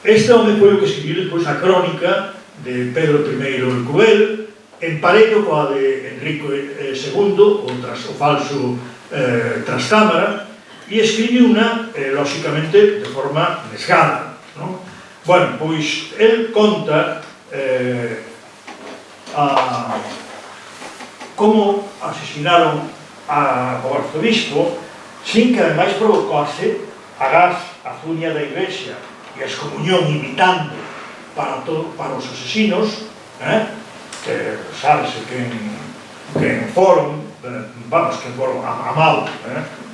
S2: Este home foi o que escribiu depois a crónica de Pedro I el Cruel, en parello coa de Enrique II, o falso Trastámara, e escribiu unha, lóxicamente, de forma nesgada. Bueno, pois, el conta como asesinaron ao arzobispo sin que ademais provocase a gas a zuña da igrexa e a excomunión imitando para os asesinos, que sabese que foron, vamos, que foron amados,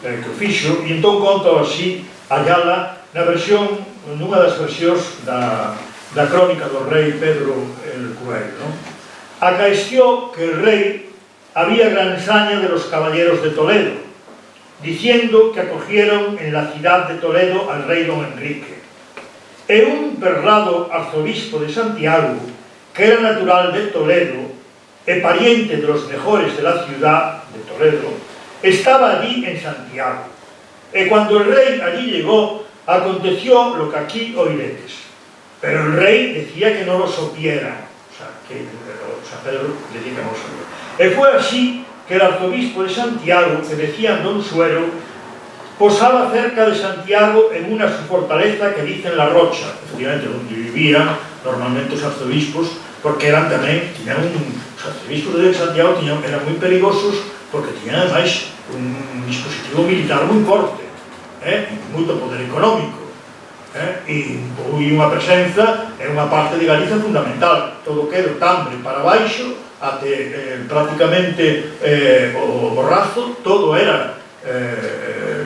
S2: que o fixo, e entón conta así Ayala nunha das versións da crónica do rei Pedro el Cruel. Acaeció que el rey había gran saña de los caballeros de Toledo, diciendo que acogieron en la ciudad de Toledo al rey don Enrique. E un perrado arzobispo de Santiago, que era natural de Toledo, e pariente de los mejores de la ciudad de Toledo, estaba allí en Santiago, Y cuando el rey allí llegó, aconteció lo que aquí oiredes. Pero el rey decía que no lo supiera. O sea, Pedro le dice que no lo supiera. Y fue así que el arzobispo de Santiago, que decían Don Suero, posaba cerca de Santiago en una su fortaleza que dicen La Rocha, efectivamente donde vivían normalmente los arzobispos, porque eran también, los arzobispos de Santiago eran muy peligrosos porque tenían además un dispositivo militar muy fuerte, y mucho poder económico, e unha presenza en unha parte de Galicia fundamental. Todo que do Tambre para baixo até prácticamente o Borrazo, todo era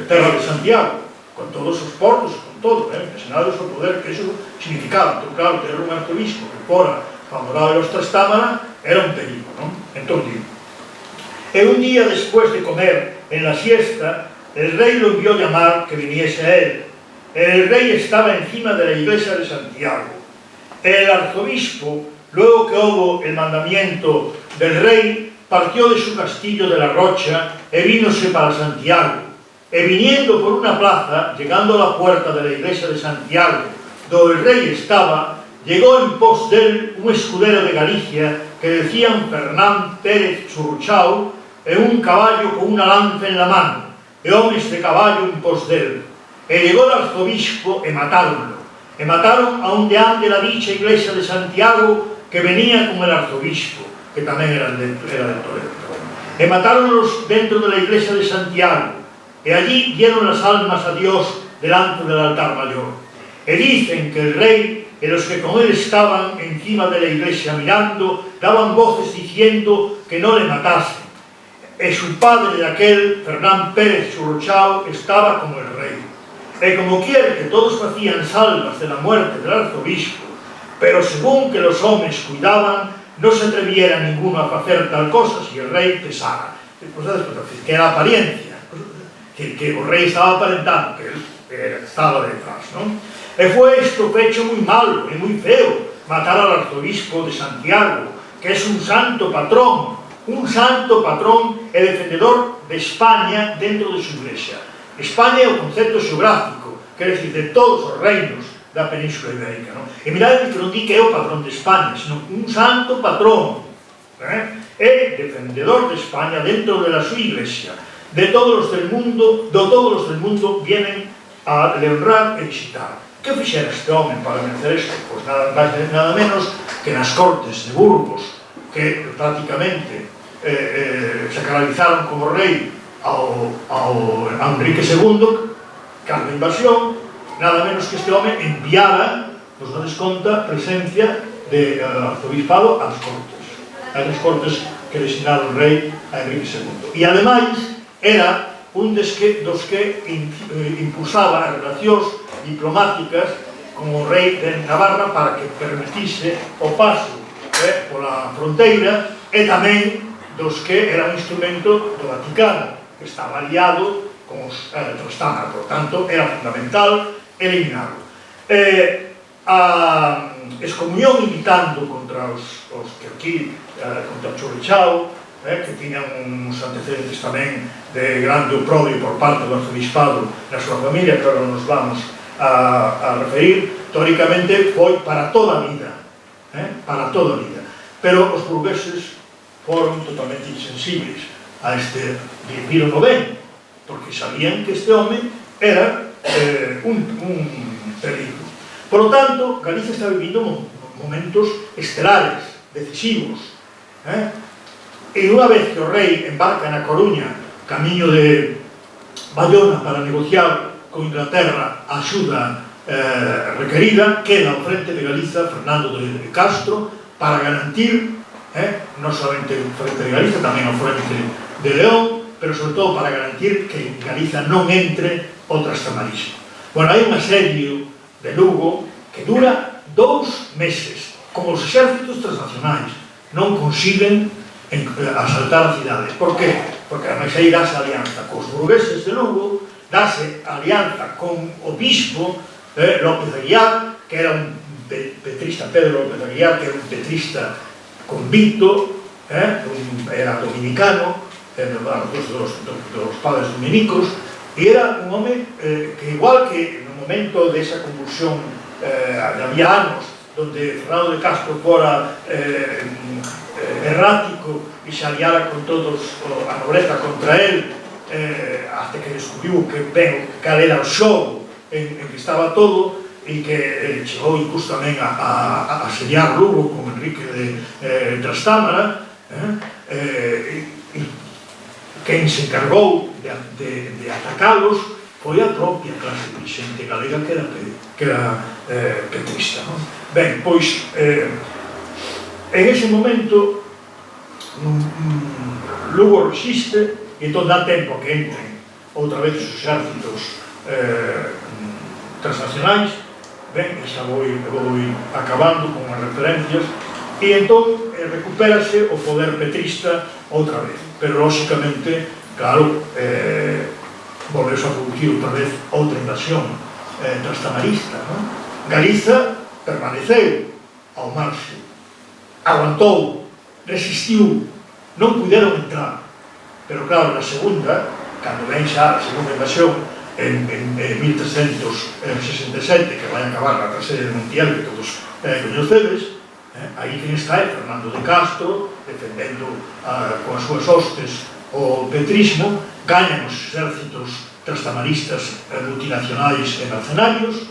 S2: terra de Santiago, con todos os portos, con todo, impresionados o poder que eso significaba. Pero claro, ter un arzobispo que fora favorável aos Trastámara era un perigo, non? Entón, e un día despois de comer en la siesta, el rey lo envió llamar que viniese a él. El rey estaba encima de la iglesia de Santiago. El arzobispo, luego que hubo el mandamiento del rey, partió de su castillo de La Rocha e vínose para Santiago. E viniendo por una plaza, llegando a la puerta de la iglesia de Santiago, donde el rey estaba, llegó en pos d'él un escudero de Galicia que decían Fernán Pérez Churruchao, en un caballo con una lanza en la mano, e homes de caballo en pos d'él. E llegó el arzobispo e matáronlo. E mataron a onde ande la dicha iglesia de Santiago que venía con el arzobispo, que tamén era de Toledo. E matáronlos dentro de la iglesia de Santiago. E allí dieron las almas a Dios delante del altar mayor. E dicen que el rey y los que con él estaban encima de la iglesia mirando, daban voces diciendo que no le matasen. E su padre de aquel, Fernán Pérez Churruchao, estaba como el rey. E como quiere que todos facían salvas de la muerte del arzobispo, pero según que los hombres cuidaban, no se atreviera ninguno a hacer tal cosa si el rey pesara. Que era apariencia, que el rey estaba aparentando, que él estaba detrás, ¿no? E fue esto fecho muy malo y muy feo, matar al arzobispo de Santiago, que es un santo patrón e defendedor de España dentro de su iglesia. España é o concepto xeográfico, quer decir, de todos os reinos da Península Ibérica, non? E mirade que non di que é o patrón de España, sino un santo patrón, é defendedor de España dentro de la súa iglesia. De todos os del mundo vienen a le honrar e visitar. Que fixera este home para merecer isto? Pois nada menos que nas cortes de Burgos, que prácticamente se canalizaron como rei ao Enrique II, que a invasión, nada menos que este home enviara, nos dades conta, presencia de arzobispado ás cortes que designaron rei a Enrique II. E ademais era un dos que impulsaba as relacións diplomáticas con o rei de Navarra para que permitise o paso pola fronteira, e tamén dos que era un instrumento do Vaticano, que estaba aliado con os Trastámara, por tanto, era fundamental eliminarlo. A excomunión imitando contra os que aquí, contra Churruchao, que tiñan uns antecedentes tamén de grande oprobio por parte do arzobispado na súa familia, que agora nos vamos a referir, teóricamente foi para toda a vida, para toda a vida. Pero os burgueses foron totalmente insensibles a este, viron ben, porque sabían que este home era un peligro. Por lo tanto, Galicia está vivindo momentos estelares, decisivos. E unha vez que o rei embarca na Coruña, camiño de Bayona para negociar con Inglaterra a axuda requerida, queda ao frente de Galiza Fernando de Castro para garantir, non solamente ao frente de Galiza, tamén ao frente de León, pero sobre todo para garantir que Galiza non entre o trastamarismo. Bueno, hai un asedio de Lugo que dura 2 meses, como os exércitos transnacionais non consiguen asaltar a cidade. Por qué? Porque además aí dase alianza cos burgueses de Lugo, dase alianza con o bispo López Aguiar, que era un petrista, Pedro López Aguiar, que era un petrista convicto, era dominicano, dos padres dominicos, E era un home que, igual que no momento desa convulsión había anos donde Fernando de Castro fora errático e se aliara con todos a nobreza contra él, hasta que descubriu cal era o xogo en que estaba todo, e que chegou incluso tamén a asediar Lugo con Enrique de Trastámara, quen se encargou de atacalos foi a propia clase dirigente galega que era petrista. Ben, pois, en ese momento Lugo resiste e entón dá tempo que entren outra vez os exércitos transnacionais. Ben, xa vou acabando con as referencias, e entón recupérase o poder petrista outra vez, pero lóxicamente, claro, volveuse a producir outra vez outra invasión trastamarista. Galiza permaneceu ao marxe, aguantou, resistiu, non puderon entrar, pero claro, na segunda, cando ven xa a segunda invasión en 1367, que vai acabar na trasedia de Montiel, que todos coñecedes, aí quen está é Fernando de Castro, defendendo con as súas hostes o petrismo, gañan os exércitos trastamaristas multinacionais e mercenarios,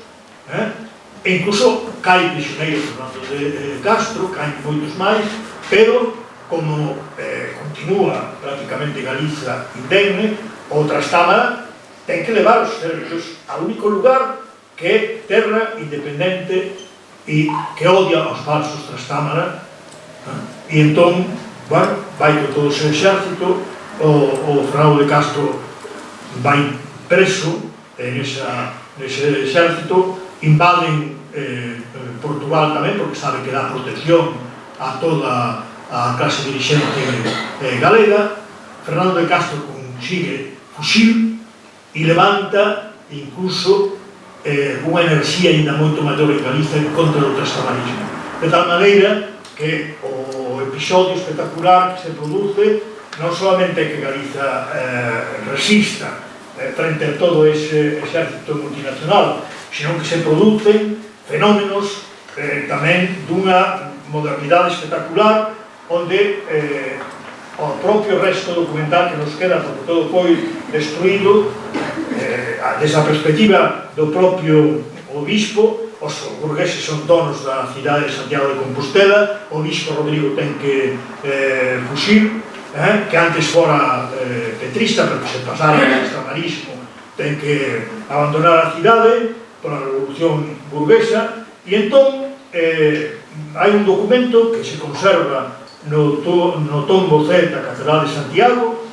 S2: e incluso cae prisioneiro Fernando de Castro, caen moitos máis, pero como continúa prácticamente Galiza indemne, o Trastámara ten que levar os exércitos ao único lugar que é terra independente e que odia aos falsos Trastámara, e entón, bueno, vai con todo o seu exército, o Fernando de Castro vai preso nese exército, invaden Portugal tamén, porque sabe que dá protección a toda a clase dirigente galega. Fernando de Castro consigue fuxir e levanta incluso unha enerxía ainda moito maior en Galiza contra o trastamarismo, de tal maneira que o episodio espectacular que se produce non solamente que Galiza resista frente a todo ese exército multinacional, sino que se producen fenómenos tamén dunha modernidade espectacular, onde o propio resto documental que nos queda, porque todo foi destruído, desde a perspectiva do propio obispo, os burgueses son donos da cidade de Santiago de Compostela, o obispo Rodrigo ten que fuxir, que antes fora petrista, pero que se pasara ao trastamarismo, ten que abandonar a cidade pola revolución burguesa, e entón hai un documento que se conserva no tombo C da Catedral de Santiago,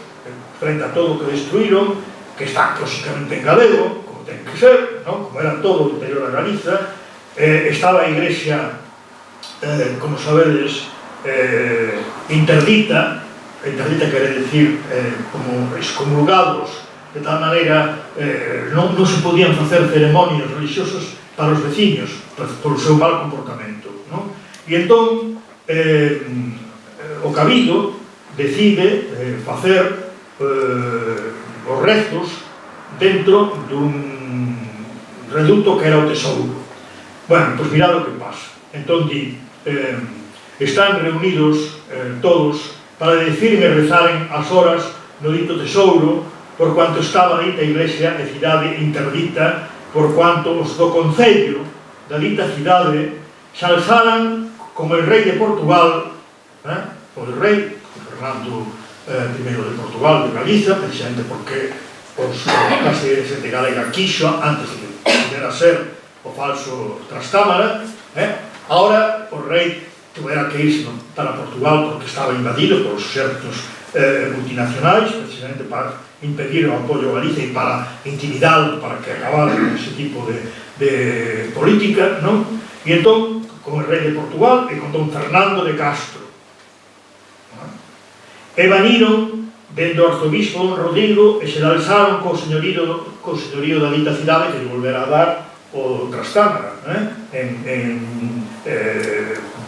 S2: frente a todo o que destruíron, que está lóxicamente en galego, como ten que ser, como era todo o interior da Galiza. Estaba a igrexa, como sabedes, interdita quere decir como excomulgados, de tal maneira non se podían facer ceremonias religiosas para os veciños, por o seu mal comportamento. E entón, o Cabildo decide facer os rezos dentro dun reduto que era o Tesouro. Bueno, pois mirad o que pasa. Entón di, están reunidos todos para decir e rezaren as horas no dito Tesouro, por cuanto estaba dita iglesia de cidade interdita, por cuanto os do concello da dita cidade se alzaran como el rei de Portugal, o el rei Fernando I de Portugal, de Galiza, precisamente porque os clase de galega quixo antes de que pudera ser o falso Trastámara. Ahora o rei tuvera que irse para Portugal porque estaba invadido por os exércitos multinacionais, precisamente para impedir o apoio a Galiza e para intimidar, para que acabara con ese tipo de política, non? E entón, con o rei de Portugal e con don Fernando de Castro, e vaniron dentro o arzobispo don Rodrigo e se alzaron co señorío da dita cidade que lle volvera a dar o Trastámara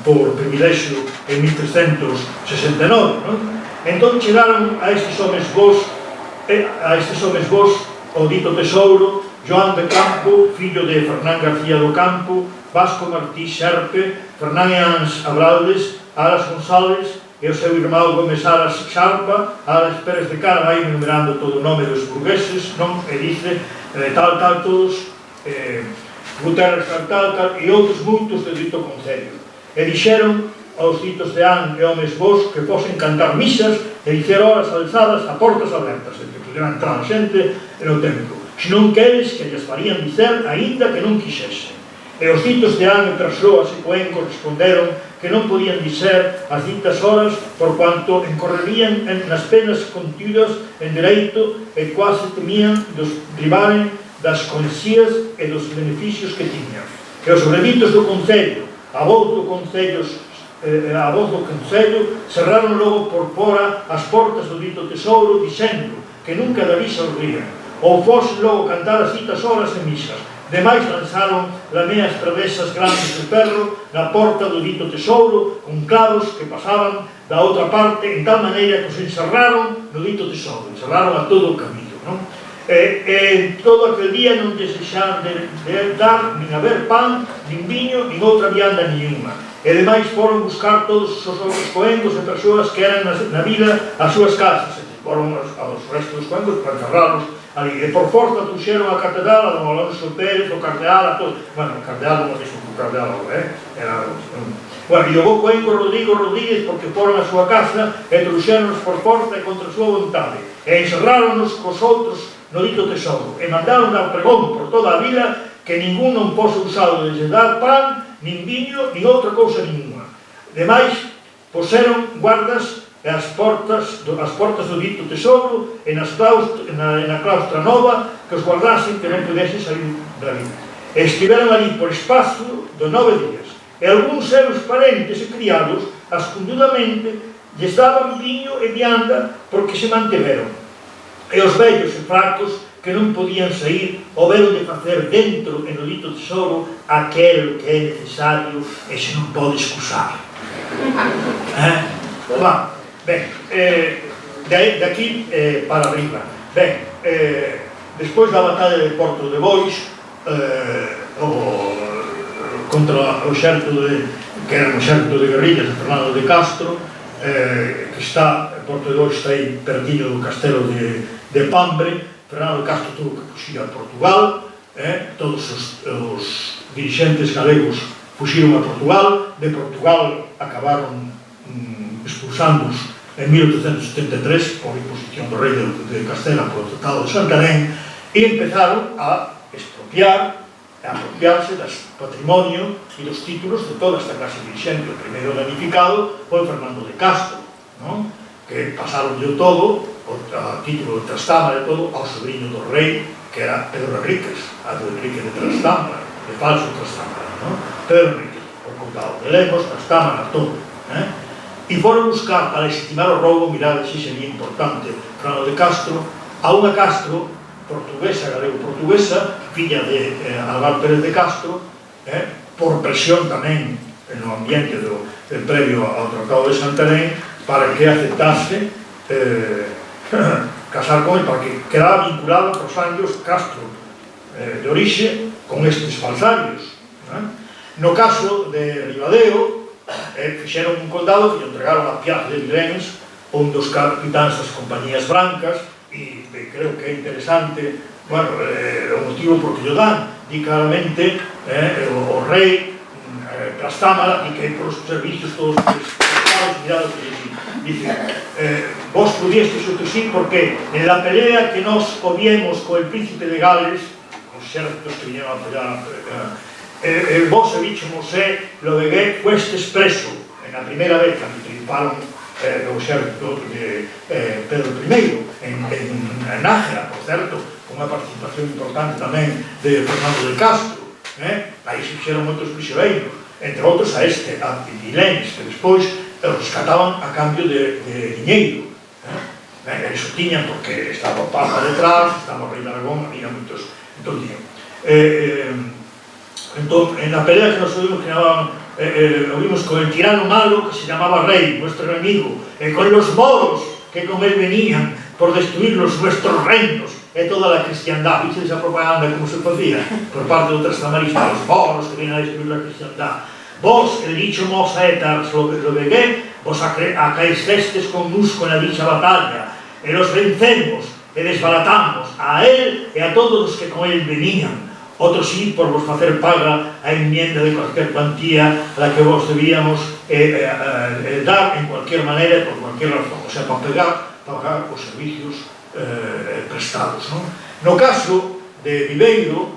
S2: por privilexio en 1369. Entón chegaron a estes homes vos o dito tesouro, Joan de Campo, fillo de Fernán García do Campo, Vasco Martí Xerpe, Fernán Eans Abraldes, Aras González e o seu irmão Gómez Aras Xarpa, Aras Pérez de Cara, vai enumerando todo o nome dos burgueses, non? E dice tal, todos, Guterres tal, e outros moitos do dito concello. E dixeron aos ditos de An e homes vos que fosen cantar misas e dicer horas alzadas a portas abertas, e que pudieran entrar a xente no templo. Se non queres que lles farían dicer, aínda que non quixesen. E os ditos de An e persoas e Coenco responderon que non podían dizer as ditas horas por cuanto encorrerían nas penas contidas en dereito e quase temían dos privaren das conexías e dos beneficios que tiñan. E os reditos do Concello, a voz do Concello, cerraron logo por fora as portas do dito tesouro, dixendo que nunca dali sorrían, ou fosen logo cantar as ditas horas e misas. Demais lanzaron lameas travesas grandes de perro na porta do dito tesouro, con clavos que pasaban da outra parte, en tal maneira que os encerraron no dito tesouro, encerraron a todo o camiño, non? Todo aquel día non lles deixaron de dar nin haber pan, nin viño, nin outra vianda nenhuma. E demais foron buscar todos os outros coencos e persoas que eran na vila as súas casas, e foron aos restos dos coencos para encerrarlos ali. E por forza trouxeron a catedral, a don Alonso Pérez, o cardeal, a todos. Bueno, o cardeal non é o cardeal, era... Bueno, e o bo coenco Rodrigo Rodríguez, porque foron a súa casa e trouxeronnos por forza e contra a súa vontade. E encerraronnos cos outros no dito tesouro. E mandaron dar pregón por toda a vila que ningún non pose usado de dar pan, nin viño, nin outra cousa ninguna. Demais, poseron guardas e as portas do dito tesouro e na claustra nova que os guardasen que non pudesen salir dali. E estiveron ali por espazo de 9 días. E algúns seus parentes e criados, ascundudamente, lles daban viño e vianda porque se mantiveron. E os vellos e fracos que non podían sair, houberon de facer dentro e no dito tesouro aquel que é necesario e se non pode excusar. Ben, daqui para arriba. Ben, despois da batalla de Porto de Bois, contra o xerto que era un xerto de guerrillas de Fernando de Castro, que está, Porto de Bois está aí perdido do castelo de Pambre. Fernando de Castro tuvo que fuxir a Portugal, todos os dirixentes galegos fuxiron a Portugal, de Portugal acabaron expulsándoos en 1873 por imposición do rei de Castela por o Tratado de Santarém e empezaron a expropiar, a apropiarse das patrimonio e dos títulos de toda esta clase dirixente. O primeiro danificado foi Fernando de Castro, non? Que pasaron de todo a título de Trastámara e todo ao sobrinho do rei, que era Pedro Enríquez, a do Enrique de Trastámara, de falso Trastámara, non? Pedro Enríquez, por condado de Lemos, Trastámara, todo. E foron buscar, para legitimar o roubo, mirade, si sería importante, Fernando de Castro, a unha Castro portuguesa, galego-portuguesa, filla de Álvaro Pérez de Castro, por presión tamén no ambiente previo ao Tratado de Santarém, para que aceptase casar con ele, para que quedara vinculado por sangues Castro de orixe con estes falsarios. No caso de Ribadeo, fixeron un condado que lle entregaron a Piaz de Vilens, un dos capitáns das compañías brancas, e creo que é interesante, bueno, o motivo por que lle dan, di claramente o rei Trastámara, e que por os servicios todos prestados, mirados que dice, vos pudiestes o que sí, porque en la pelea que nos obviemos co el príncipe de Gales, os xertos que viñeron a apoyar, vos e bicho Mosé, lo de Gué, fuestes preso, en a primeira vez que triunfaron o xerto de Pedro I, en Nájera, por certo, con unha participación importante tamén de Fernando de Castro. Aí se fixeron moitos prisioneiros, entre outros a Vilens, que despois rescataban a cambio de diñeiro. Eso tiñan porque estaba o Papa detrás, estaba o rei de Aragón, había moitos. Entón, en la pelea que nos oímos con el tirano malo que se llamaba rey, nuestro enemigo, con los moros que con él venían por destruir nuestros reinos, e toda a cristiandad, vixe esa propaganda como se facía por parte do trastamarismo, os moros que vienen a destruir a cristiandad. Vos, el dicho mosaetas lo vegué, vos acaecestes con nusco na dicha batalla, e los vencemos, e desbaratamos a él e a todos os que con él venían. Outros sí, por vos facer paga a enmienda de cualquier cuantía a la que vos debíamos dar en cualquier manera, por cualquier razón, o sea, para pagar os servicios prestados. No caso de Viveiro,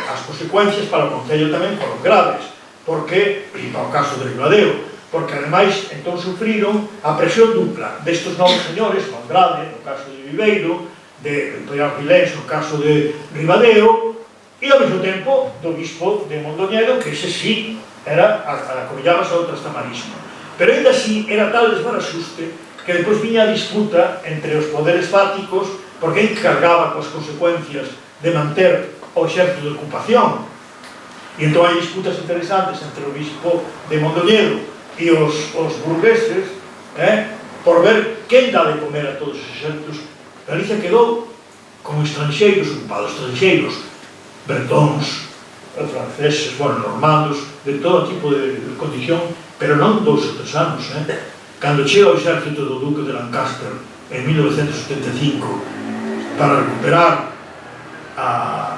S2: as consecuencias para o Concello tamén foron graves, porque, e para o caso de Ribadeo, porque ademais entón sufriron a presión dupla destes novos señores, Andrade, no caso de Viveiro, de Paiar Vilés, no caso de Ribadeo, e ao mesmo tempo do bispo de Mondoñedo, que ese sí era acollábase ao trastamarismo. Pero ainda así era tal desbaraxuste que depois viña a disputa entre os poderes fáticos porque encargaba coas consecuencias de manter o exército de ocupación. E entón hai disputas interesantes entre o bispo de Mondoñedo e os burgueses por ver quen dá de comer a todos os exércitos. Galicia quedou con estranxeiros ocupados, estranxeiros bretons, franceses, normandos, de todo tipo de condición, pero non 2 ou 3 anos. Cando chega o exército do duque de Lancaster en 1975 para recuperar a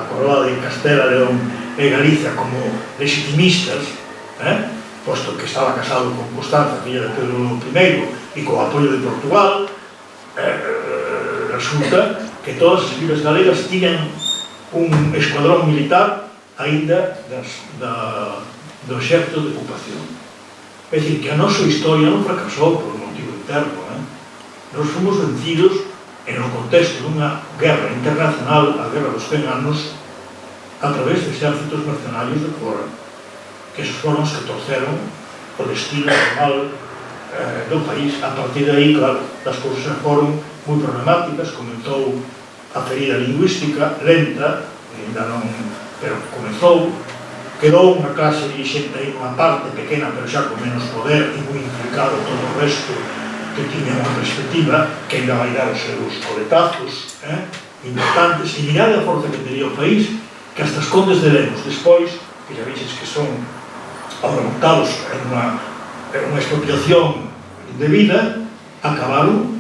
S2: coroa de Castela, León e Galicia como legitimistas, posto que estaba casado con Constanza, filla de Pedro I, e co apoio de Portugal, resulta que todas as vilas galegas tiñan un escuadrón militar aínda do exército de ocupación. É dicir, que a nosa historia non fracasou por un motivo interno. Nos fomos vencidos en o contexto dunha guerra internacional, a guerra dos 100 anos, a través de exércitos mercenarios de fora, que esos foron os que torceron o destino normal do país. A partir de aí, claro, as cousas foron moi problemáticas, comenzou a ferida lingüística, lenta, ainda non, pero comezou, quedou unha clase dirixente aí nunha parte pequena, pero xa con menos poder e moi implicado todo o resto que tiña unha perspectiva que ainda vai dar os seus coletazos importantes, e mirade a forza que teria o país, que hasta os condes de Lemos despois, que xa veixes que son ahora montados en unha expropiación indebida, acabaron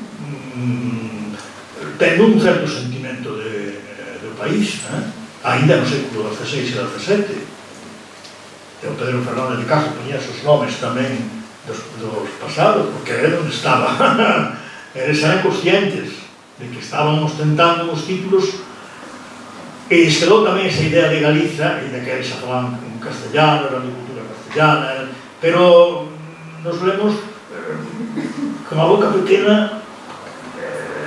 S2: tendo un certo sentimento do país, ainda no século XVI e XVII. O Pedro Fernández de Castro ponía os nomes tamén dos pasados, porque era onde estaba. Eles eran conscientes de que estaban ostentando os títulos, e les quedou tamén esa idea de Galiza, e de que eles falaban en castellano, eran de cultura castellana, pero nos vemos con a boca pequena.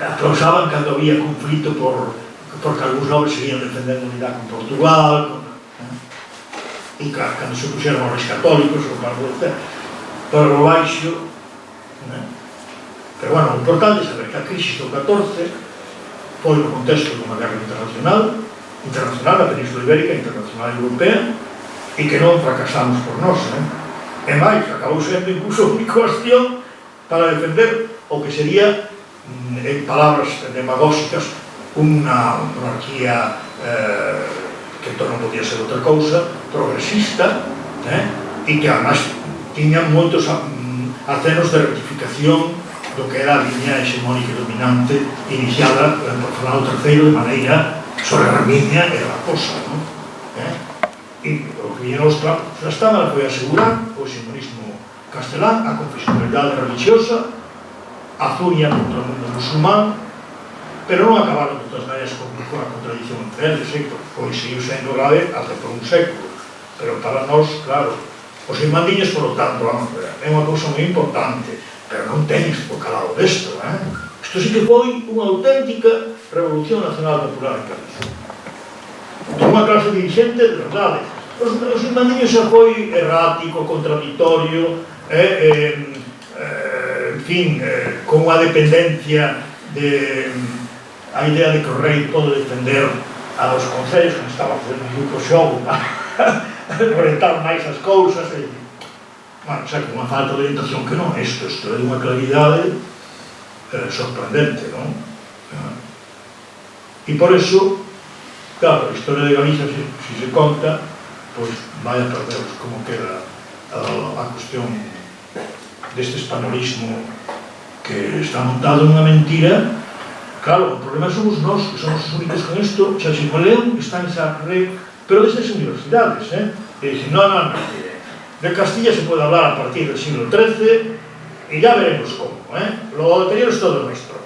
S2: Aplausaban cando había conflito porque algúns nobres seguían defendendo a unidade con Portugal, e cando se puxeron os católicos, os barbotes, para o baixo. Pero, o importante é saber que a crise do 14 foi no contexto dunha guerra internacional, a Península Ibérica, internacional europea, e que non fracasamos por nós. E máis, acabou sendo incluso unha cuestión para defender o que sería, en palabras demagógicas, unha monarquía que entón non podía ser outra cousa, progresista, e que además tiña moitos acenos de rectificación do que era a liña hexemónica dominante iniciada por Fernando III de maneira soberramiña e raposa. E o que viña os Trastámara foi asegurar o hexemonismo castelán, a confesionalidade religiosa, a zuña contra o mundo musulmán, pero non acabaron de todas maneiras con a contradición entre eles, pois seguiu sendo grave até por un século. Pero para nós, claro, os irmandiños, por lo tanto, é unha cousa moi importante, pero non teñes por calado desto. Isto sí que foi unha auténtica revolución nacional popular en Galicia. Unha clase dirigente de verdade. Os irmandiños xa foi errático, contradictorio, en fin, con unha dependencia a idea de que o rei pode defender a os concellos, que estaba facendo un grupo xogo para orientar máis as cousas, xa con unha falta de orientación que non, isto é unha claridade sorprendente, non? E por eso, claro, a historia de Galicia, se se conta, pois vai a perderos como queda a cuestión deste españolismo que está montado nunha mentira. Claro, o problema somos nós, que somos os únicos con isto. Xaximo León está en Sacre, pero desde as universidades, e dicen, non, de Castilla se pode hablar a partir del siglo XIII e ya veremos como, lo anterior es todo nuestro.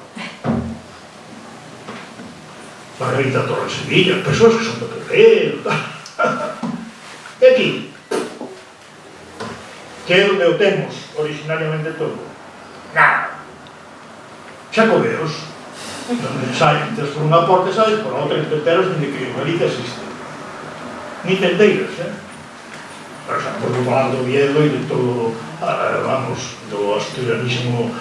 S2: Margarita Torres Sevilla, persoas que son do PP, tal. E aquí, que é onde o temos originariamente todo, nada. Xacobeos, donde saen, entres por unha porta e saes por outra, e te enteras de que Galicia existe. Ni tendeiras, Pero xa, por falar do Oviedo e de todo, vamos, do asturianismo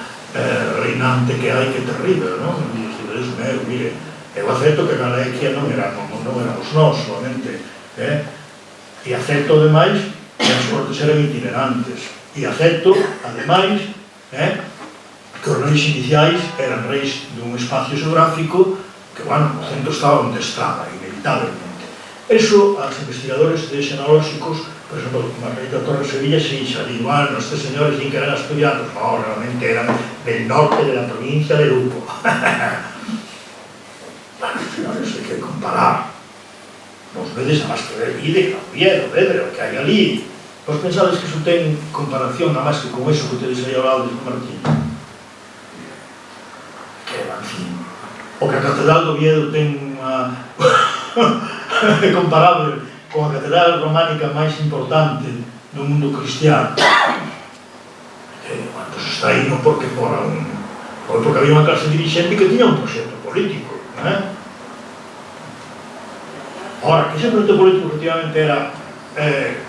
S2: reinante que hai, que é terrible, non? E dices, Deus meu, mire, eu acepto que Galicia non éramos nós solamente, e acepto, ademais, que as cortes eran itinerantes, e acepto, ademais, que os reis iniciais eran reis dun espacio xeográfico que, bueno, o centro estaba onde estaba, inevitablemente. Eso, aos investigadores de xenolóxicos, por exemplo, Margarita Torres Sevilla, sí, xa digo, estes señores din que eran asturianos, no, realmente eran del norte de la provincia de Lugo. Bueno, señores, hai que comparar. Vos vedes a máis que ver Vide, Oviedo, Vedra, o que hai ali. Vos pensades que iso ten comparación, nada máis que con eso que tedes aí ao lado de Martín? En fin, o que a Catedral do Oviedo ten unha comparable con a catedral románica máis importante do mundo cristiano. Pues está aí non porque fora porque había unha clase dirigente que tiña un proxecto político, Ahora, que ese proxecto político efectivamente era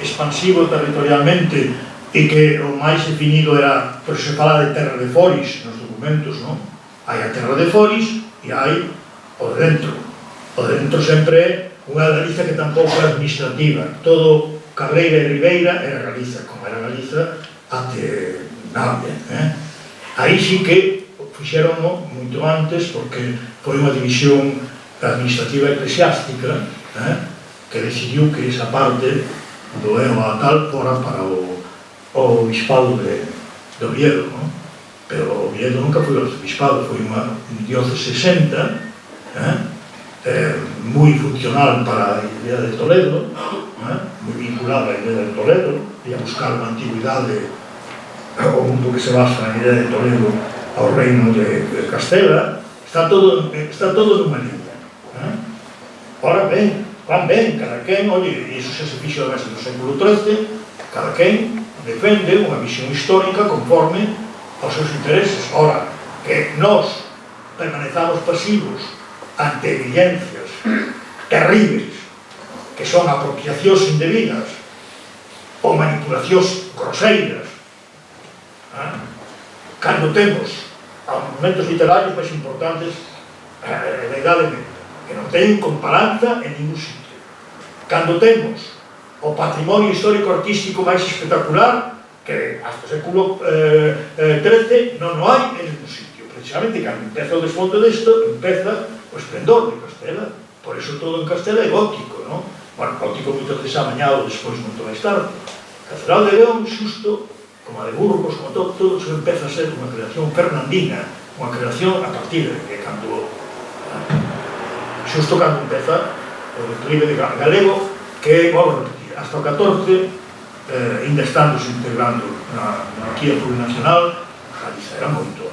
S2: expansivo territorialmente e que o máis definido era, por se fala de terra de foris nos documentos, non? Hai a terra de foris e hai o de dentro. O de dentro sempre é unha Galiza que tampouco é administrativa. Todo Cabreira e Ribeira era Galiza, como era Galiza até Navia. Aí sí que fixeron moito antes, porque foi unha división administrativa eclesiástica que decidiu que esa parte do Eo a tal fora para o bispado de Oviedo, pero Oviedo nunca foi o arcebispado, foi unha diócese senta, moi funcional para a idea de Toledo, moi vinculada á idea de Toledo, e a buscar unha antigüidade ao mundo que se basa na idea de Toledo ao reino de Castela. Está todo nunha línea. Ora ben, van ben, cada quen, oye, e iso xa se fixo desde o século XIII, cada quen defende unha visión histórica conforme aos seus intereses. Ora, que nós permanezamos pasivos ante evidencias terribles que son apropiacións indebidas ou manipulacións groseiras, cando temos aos monumentos literarios máis importantes da Idade Media, que non teñen comparanza en ningún sitio, cando temos o patrimonio histórico-artístico máis espectacular que hasta o século XIII non o hai en ningún sitio. Precisamente, cando empeza o desmonte desto, empeza o esplendor de Castela. Por eso todo en Castela é gótico, non? Bueno, gótico moitas veces amañado despois moito máis tarde. Catedral de León, xusto, como a de Burgos, como todo se empeza a ser unha creación fernandina, unha creación a partir de cando xusto cando empeza o declive de galego, que, volvo a repetir, hasta o 14, ainda estándose integrando na monarquía plurinacional, Galiza era moito.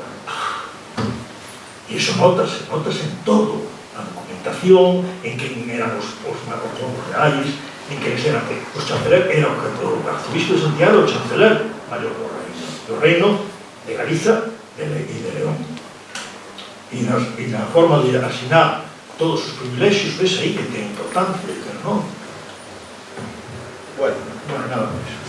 S2: E iso notase en todo, na documentación, en quen eran os reais, en quen eran os chanceler, era o arcebispo de Santiago, o chanceler maior do reino de Galiza e de León. E na forma de asinar todos os privilexios, ves aí que ten importancia, que non. Bueno, nada máis.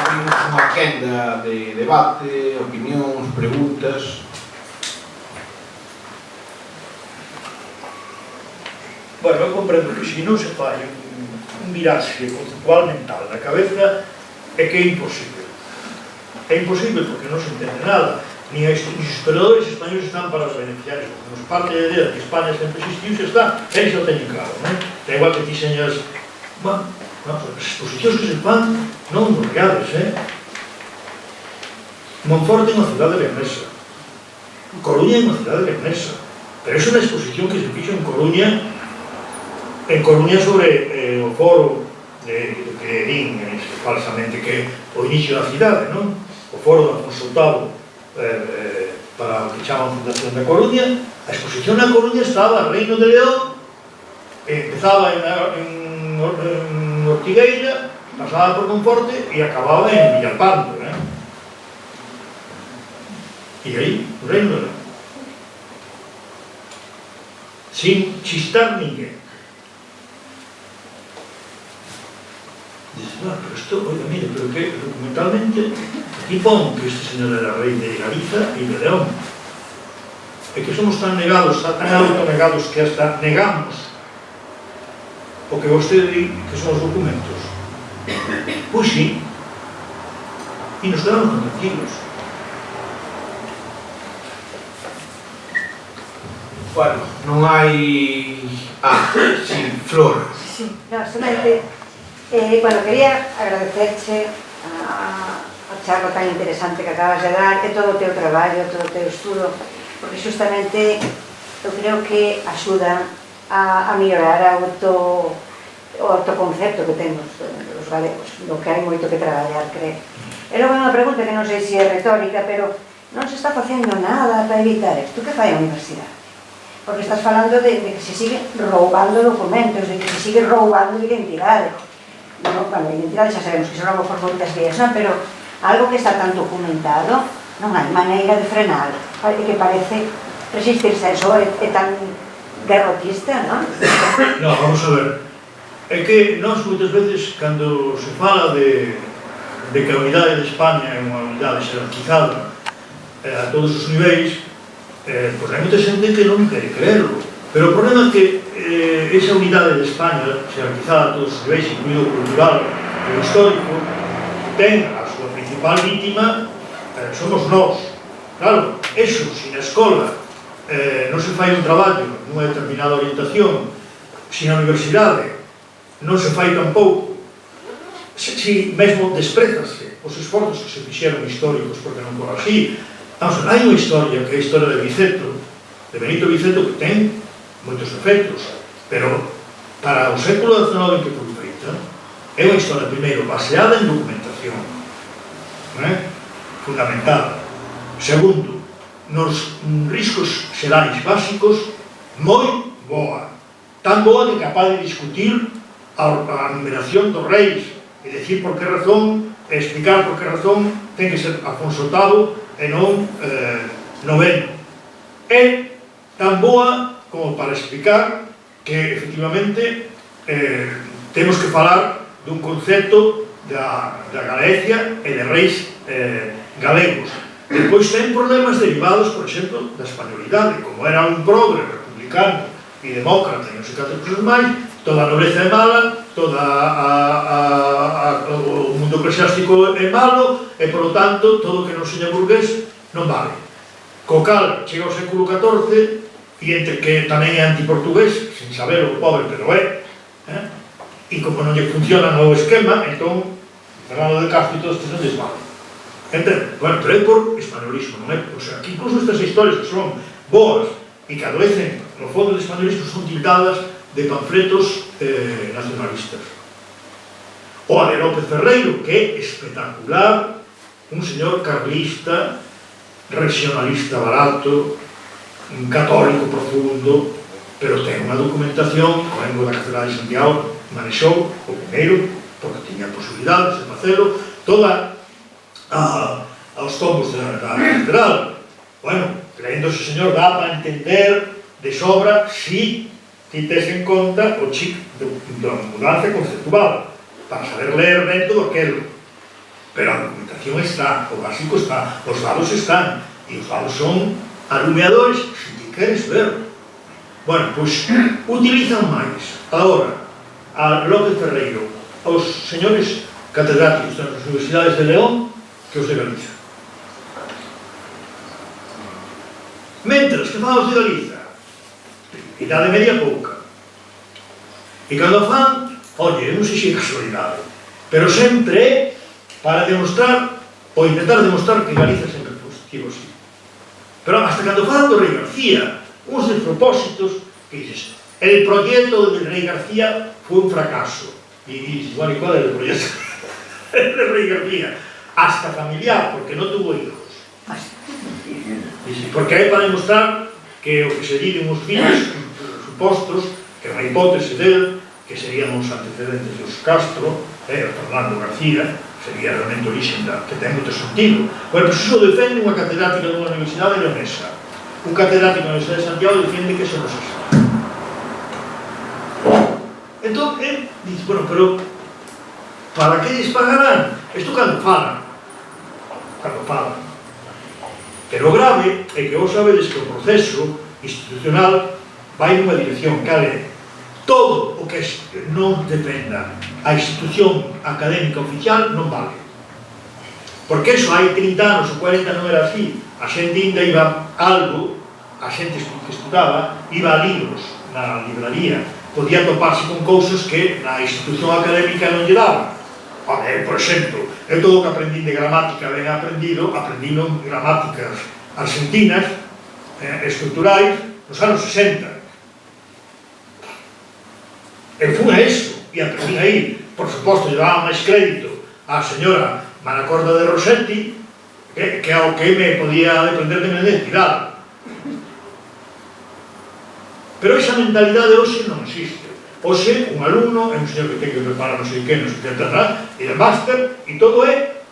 S1: Abrimos unha quenda de debate, opinións, preguntas.
S2: Bueno, eu comprendo que se non se fai un viraxe conceptual mental na cabeza é que é imposible. É imposible porque non se entende nada. Ni os historiadores españoles están para beneficiar eso. Nos parte da idea de que España sempre existiu, se está, eles o teñen claro, non? Da igual que ti señas, bueno, as exposicións que se fan non dos reales, Monforte é unha cidade leonesa, Coruña é unha cidade leonesa, pero é unha exposición que se fixo en Coruña sobre o foro que din falsamente que o inicio da cidade, non? O foro de Afonso VIII para o que chaman Fundación da Coruña. A exposición na Coruña estaba Reino de León, empezaba en Ortigueira, pasaba por Monforte e acababa en Villalpando, e aí, o Reino de León, sin chistar ninguén. Dices, bueno, pero isto, oiga, mire, pero que documentalmente aquí pon que este señor era rei de Galiza e de León. É que somos tan negados, tan autonegados que hasta negamos o que vostede di que son os documentos. Pois sí, e nos quedamos tranquilos.
S1: Bueno, non hai... sí, Flor.
S3: Sí, no, solamente, bueno, quería agradecerche a charla tan interesante que acabas de dar, e todo o teu traballo, todo o teu estudo, porque justamente eu creo que axuda a mellorar o autoconcepto que temos os galegos, do que hai moito que traballar, creo. E logo é unha pregunta que non sei se é retórica, pero non se está facendo nada para evitar isto. Que fai a universidade? Porque estás falando de que se sigue roubando documentos, de que se sigue roubando identidade. Bueno, identidade xa sabemos que se rouba por moitas vías, non? Pero algo que está tan documentado, non hai maneira de frenar. Que parece resistirse a eso, é tan derrotista, non?
S2: Non, vamos a ver. É que nós moitas veces, cando se fala de que a unidade de España é unha unidade xerarquizada a todos os niveis, pois hai moita xente que non quere creerlo. Pero o problema é que esa unidade de España, xerarquizada a todos os niveis, incluído o cultural e o histórico, ten a súa principal vítima, somos nós. Claro, eso, se na escola non se fai un traballo nunha determinada orientación, se na universidade non se fai tampouco, se mesmo desprezase os esforzos que se fixeron históricos, porque non por así. Vamos, hai unha historia, que é a historia de Biceto, de Benito Biceto, que ten moitos efectos, pero para o século XIX en que foi feita, é unha historia, primeiro, baseada en documentación, fundamental. Segundo, nos riscos xerais básicos, moi boa. Tan boa que é capaz de discutir a numeración dos reis, e decir por que razón, e explicar por que razón ten que ser Afonso VIII e non noveno. É tan boa como para explicar que, efectivamente, temos que falar dun concepto da Galicia e de reis galegos. Depois ten problemas derivados, por exemplo, da españolidade. Como era un progre republicano e demócrata e non sei cantas cosas máis, toda a nobreza é mala, todo o mundo eclesiástico é malo, e, por lo tanto, todo o que non seña burgués non vale. Co cal, chega ao século XIV, e entre que tamén é antiportugués, sin saber o pobre, pero é, e como non lle funciona o esquema, entón, Fernando de Castro e todos estes non lles vale. Entende? Bueno, pero é por españolismo, non é? O sea, que incluso estas historias que son boas e que adoecen no fondo de españolismo son tildadas de panfletos nacionalistas. O a de López Ferreiro, que é espectacular, un señor carlista, regionalista barato, un católico profundo, pero ten unha documentación, o vengo da Catedral de Santiago, manexou o primeiro, porque tiña posibilidades de facelo, toda aos tombos da Catedral. Bueno, creéndose, señor, dá para entender de sobra si tes en conta o chip da mudanza conceptual, para saber ler dentro do aquelo. Pero a documentación está, o básico está, os dados están, e os dados son alumeadores, se te queres ver. Bueno, pois, utilizan máis. Agora, a López Ferreiro, aos señores catedráticos das Universidades de León que os de Galiza. Mentras que fan os de Galiza, idade media pouca. E cando fan, oye, non sei se é casualidade, pero sempre é para demostrar, ou intentar demostrar que Galiza sempre estivo así. Pero hasta cando fan do Rei García, uns despropósitos que dices, el proyecto del Rey García fue un fracaso. Y dices, bueno, ¿y cuál es el proyecto del Rey García? Hasta familiar, porque no tuvo hijos. Porque é para demostrar que o que se di uns filhos supostos, que é unha hipótese del, que serían os antecedentes dos Castro, Fernando García, sería realmente o origen que ten moito sentido. Bueno, pois iso defende unha catedrática dunha universidade leonesa. Un catedrático da Universidade de Santiago defende que se nos así. Entón, dice, bueno, pero para que lles pagarán? Isto cando falan. Cando falan. Pero o grave é que vos sabedes que o proceso institucional vai nunha dirección, cal é todo o que non defenda a institución académica oficial non vale. Porque eso hai 30 anos ou 40 non era así. A xente ainda iba algo, a xente que estudaba, iba a libros na libraría, podía toparse con cousas que na institución académica non lle daban. Por exemplo, eu todo o que aprendí de gramática ben aprendido, aprendino gramáticas argentinas, estruturais, nos anos 60. Eu fui a eso, e aprendí aí. Por suposto, lle daba máis crédito á señora Manacorda de Rossetti, que ao que me podía aprender de minha identidade. Pero esa mentalidade hoxe non existe. Hoxe, un alumno é un señor que ten que preparar non sei que, non sei que, e de máster, e todo é,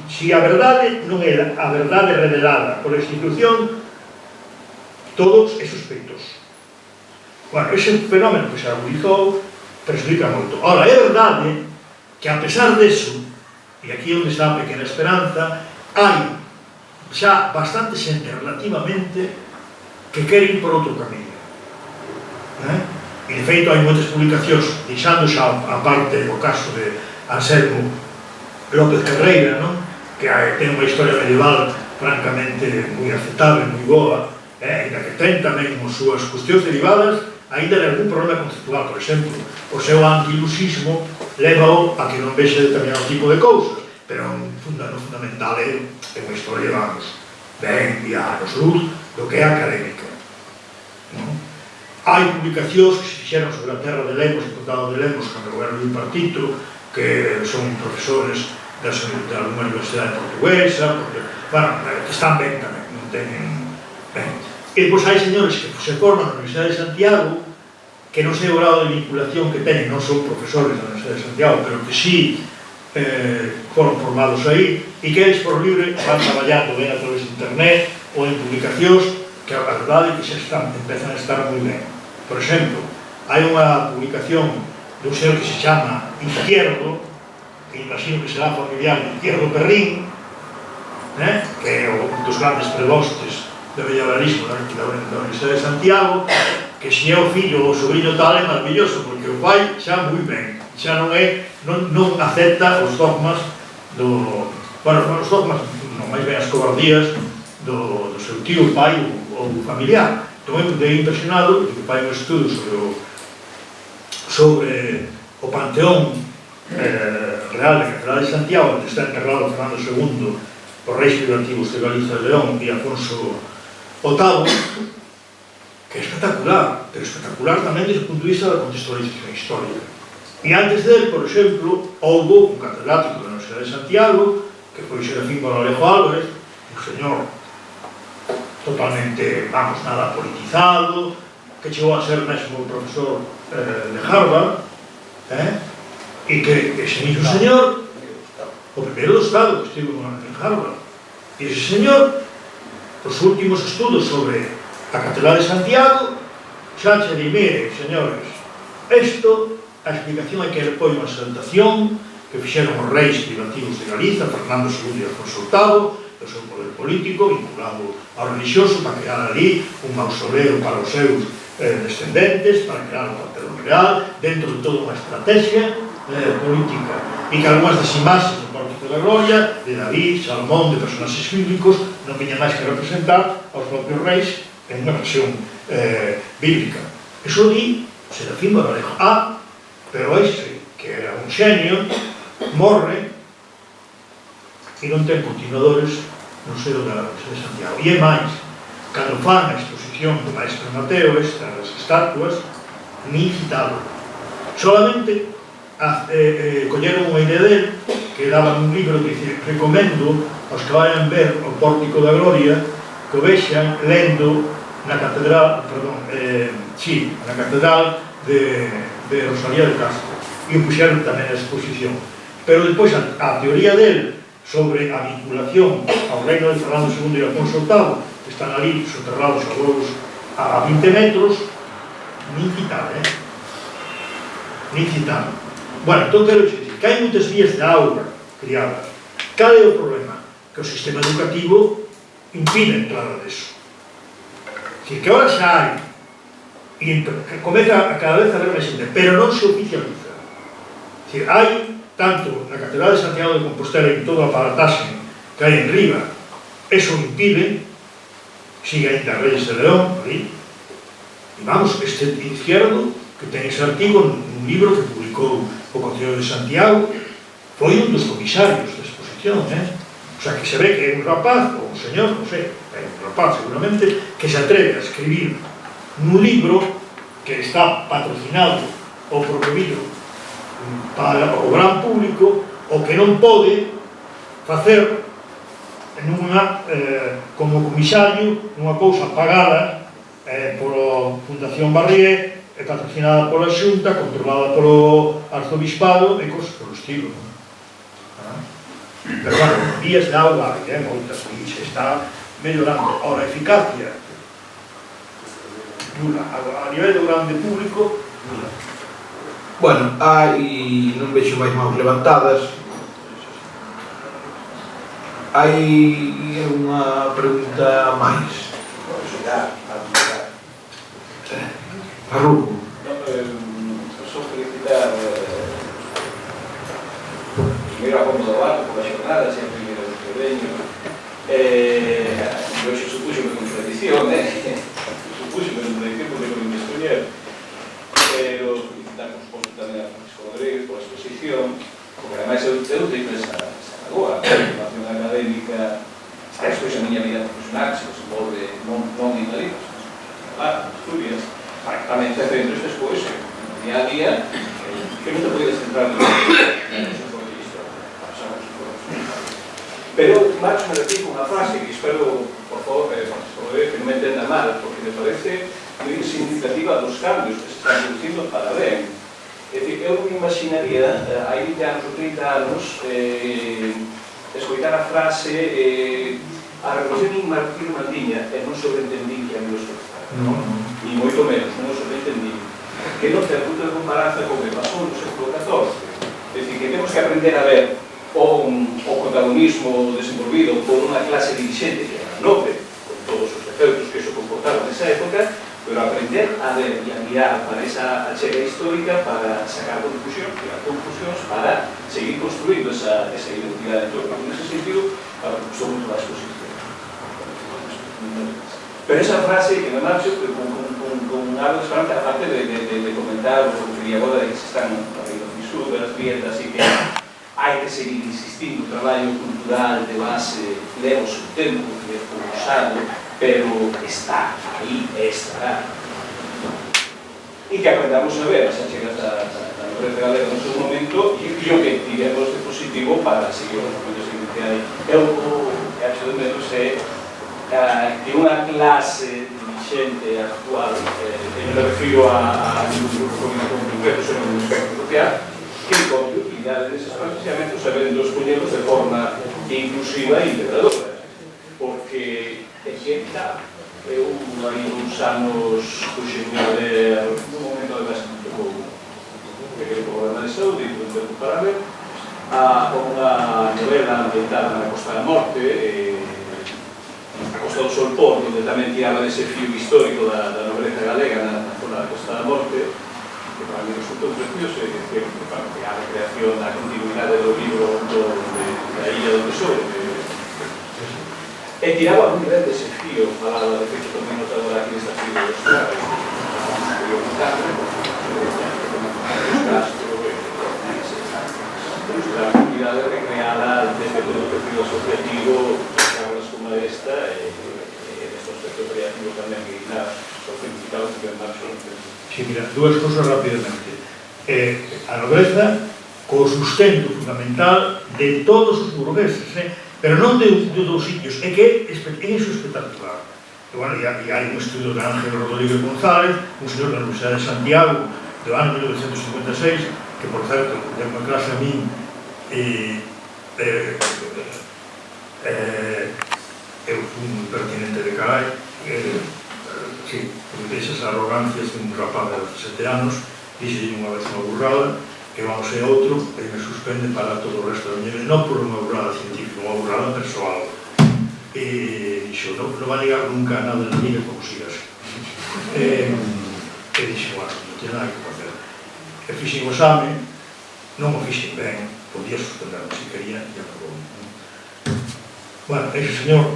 S2: si a verdade non é a verdade revelada por a institución, todos é sospeitoso. Bueno, ese fenómeno que se agudizou perjudica moito. Ora, é verdade que a pesar deso, e aquí onde está a pequena esperanza, hai xa bastante xente relativamente que quere ir por outro camiño. E de feito hai moitas publicacións, deixando xa a parte o caso de Anselmo López Ferreira, que ten unha historia medieval francamente moi aceptable, moi boa, e que ten tamén as súas cuestións derivadas ainda de algún problema conceptual. Por exemplo, o seu antilusismo leva-o a que non vexe determinado tipo de cousas, pero no fundamental é unha historia, vamos, ben e a anos luz do que é académica. Hai publicacións que se fixeron sobre a terra de Lemos e Condado de Lemos cando o goberno do Partito, que son profesores de alguma universidade portuguesa, que están ben tamén, non teñen ben. E depois hai señores que se forman na Universidade de Santiago, que non sei o grado de vinculación que teñen, non son profesores da Universidade de Santiago, pero que sí foron formados aí, e que eles por libre van traballando ben a través de internet ou en publicacións que a verdade é que xa empezan a estar moi ben. Por exemplo, hai unha publicación dun señor que se chama Izquierdo, que imagino que será familiar de Izquierdo Perrín, que é un dos grandes predostes do medievalismo da Universidade de Santiago, que se é o fillo ou o sobrinho tal é maravilloso, porque o pai xa moi ben, xa non acepta os dogmas do... Bueno, os dogmas, non máis ben as cobardías do seu tío, pai ou familiar. Entón, eu quedei impresionado, que fai un estudo sobre o panteón real da Catedral de Santiago, onde está enterrado Fernando II, os reis privativos de Galiza de León e Afonso VIII, que é espectacular, pero espectacular tamén desde o punto de vista da contextualización histórica. E antes dele, por exemplo, houve un catedrático da Universidade de Santiago, que foi Serafín Bonalejo Álvarez, un señor totalmente, vamos, nada politizado, que chegou a ser mesmo profesor de Harvard, e que ese mismo señor, o primeiro do Estado que estivo en Harvard, e ese señor, os últimos estudos sobre a Catedral de Santiago, xa che di, mire, señores, isto, a explicación é que foi unha exaltación que fixeron os reis privativos de Galiza, Fernando II e Afonso VIII, do seu poder político, vinculado ao religioso, para crear ali un mausoleo para os seus descendentes, para crear o cuartel real, dentro de toda unha estrategia política, e que algunhas das imaxes do Pórtico da Gloria, de David, Salomón, de personaxes bíblicos, non viña máis que representar aos propios reis en unha versión bíblica. Eso di Serafín Barbalejo. Pero ese, que era un xenio, morre e non ten continuadores no seo de Santiago. E é máis, cando fan a exposición do Maestro Mateo, estas estatuas, ni citado. Solamente colleron unha idea del, que daban un libro que dice: recomendo aos que vayan ver o Pórtico da Gloria que o vexan lendo na catedral, na catedral de Rosalía de Castro, e o puxeron tamén a exposición. Pero depois a teoría del sobre a vinculación ao reino de Fernando II e Alfonso VIII, que están ali soterrados a 20 metros, nin citar, nin citar. Bueno, entón quero dicir que hai moitas vías de auga criadas. Cal é o problema? Que o sistema educativo impide a entrada deso. Que ahora xa hai, e comeza cada vez a haber máis xente, pero non se oficializa. Hai, tanto na Catedral de Santiago de Compostela e en toda a aparataxe que hai en riba, eso impide, sigue ainda Reyes de León, ali, e vamos, este Izquierdo, que ten ese artigo nun libro que publicou o Concello de Santiago, foi un dos comisarios da exposición, o sea, que se ve que é un rapaz, ou un señor, non sei, é un rapaz seguramente, que se atreve a escribir nun libro que está patrocinado ou promovido para o gran público, o que non pode facer nunha, como comisario, nunha cousa pagada por Fundación Barrié, patrocinada pola Xunta, controlada polo Arzobispado e cosas polo estilo. Pero, bueno, vías de auga, moitas, e se está mellorando. Ahora, a eficacia, nula. A nivel do grande público, nula.
S1: Bueno, non vexo máis mãos levantadas. Hai unha pregunta máis. Arrugo.
S4: Só felicitar primeiro a como do barco pola xornada, sempre mira o que veño. Hoxe supúxome contradición, supúxome contradición porque non me escoller. Pero felicitar, por suposto, tamén a Francisco Rodríguez pola exposición, porque ademais eu teño esa lagoa, a formación académica, despois a miña vida profesional que se desenvolve non en Madrid, en Asturias, tamén te centro despois, día a día, que non te podes centrar en pero Marx me repite unha frase que espero, por favor, que non me entenda mal, porque me parece moi significativa dos cambios que se están producindo para ben. É dicir, eu me imaginaría, hai 20 anos ou 30 anos, escoitar a frase a revolución Martín Maldiña e non sobreentendí que a mí os ni moito menos, non os sobreentendí, que non ten punto de comparanza con o que pasou no século XIV. É dicir, que temos que aprender a ver o protagonismo desenvolvido por unha clase dirigente que era nobre, con todos os defectos que iso comportaba nesa época, pero aprender a ver e a mirar para esa achega histórica para sacar conclusións para seguir construindo esa identidade. Entón, en ese sentido, gustou moito a exposición. Pero esa frase que me marcho con algo esperante, aparte de comentar o que quería agora de que se están abrindo fisuras, grietas e que hai que seguir insistindo, o traballo cultural de base leva o seu tempo, que é usado, pero está aí, estará. E que aprendamos a ver as achegas da nobreza galega no seu momento e o que tiremos de positivo para seguir os momentos que hai. Eu o que acho de menos é que unha clase dirigente actual, eu me refiro a un grupo concreto sobre un espectro social, que encontre utilidade desses pronunciamentos sabendo escollelos de forma inclusiva e integradora. Porque é que eu hai uns anos puxenme a ver un momento de máis que tocou o programa de saúde e un tempo para ver unha novela ambientada na Costa da Morte, a Costa do Solpón, onde tamén tiraba dese fío histórico da nobreza galega na zona da Costa da Morte, que para mí resultou precioso e que a recreación, a continuidade do libro da Illa do Tesouro, e tiraba moi ben dese fío, falaba de feito tamén notadora aquí nesta fío dos traballos, que o Castro, a actividade recreada desde todo o perfil asociativo, obras como esta, e neste aspecto creativo tamén, que nada, os felicitados que ben máis.
S2: Sí, mira, dúas cosas rapidamente. A nobreza, co sustento fundamental de todos os burgueses, pero non de dos sitios, é que é iso espectacular. E, bueno, e hai un estudo de Ángel Rodríguez González, un señor da Universidade de Santiago, do ano 1956, que, por certo, deu unha clase a min, eu fui moi pertinente de carai, sí, porque esas arrogancias de un rapaz de 17 anos, dixe unha vez unha burrada, que vamos a outro, e me suspende para todo o resto da miña vida, non por unha burrada científica, unha burrada persoal. E dixo, non va a negar nunca nada na vida como sigas. E dixo, bueno, non tiene nada que facer. E fixen o exame, non o fixen ben, podía suspenderme se quería, e acabou. Bueno, ese señor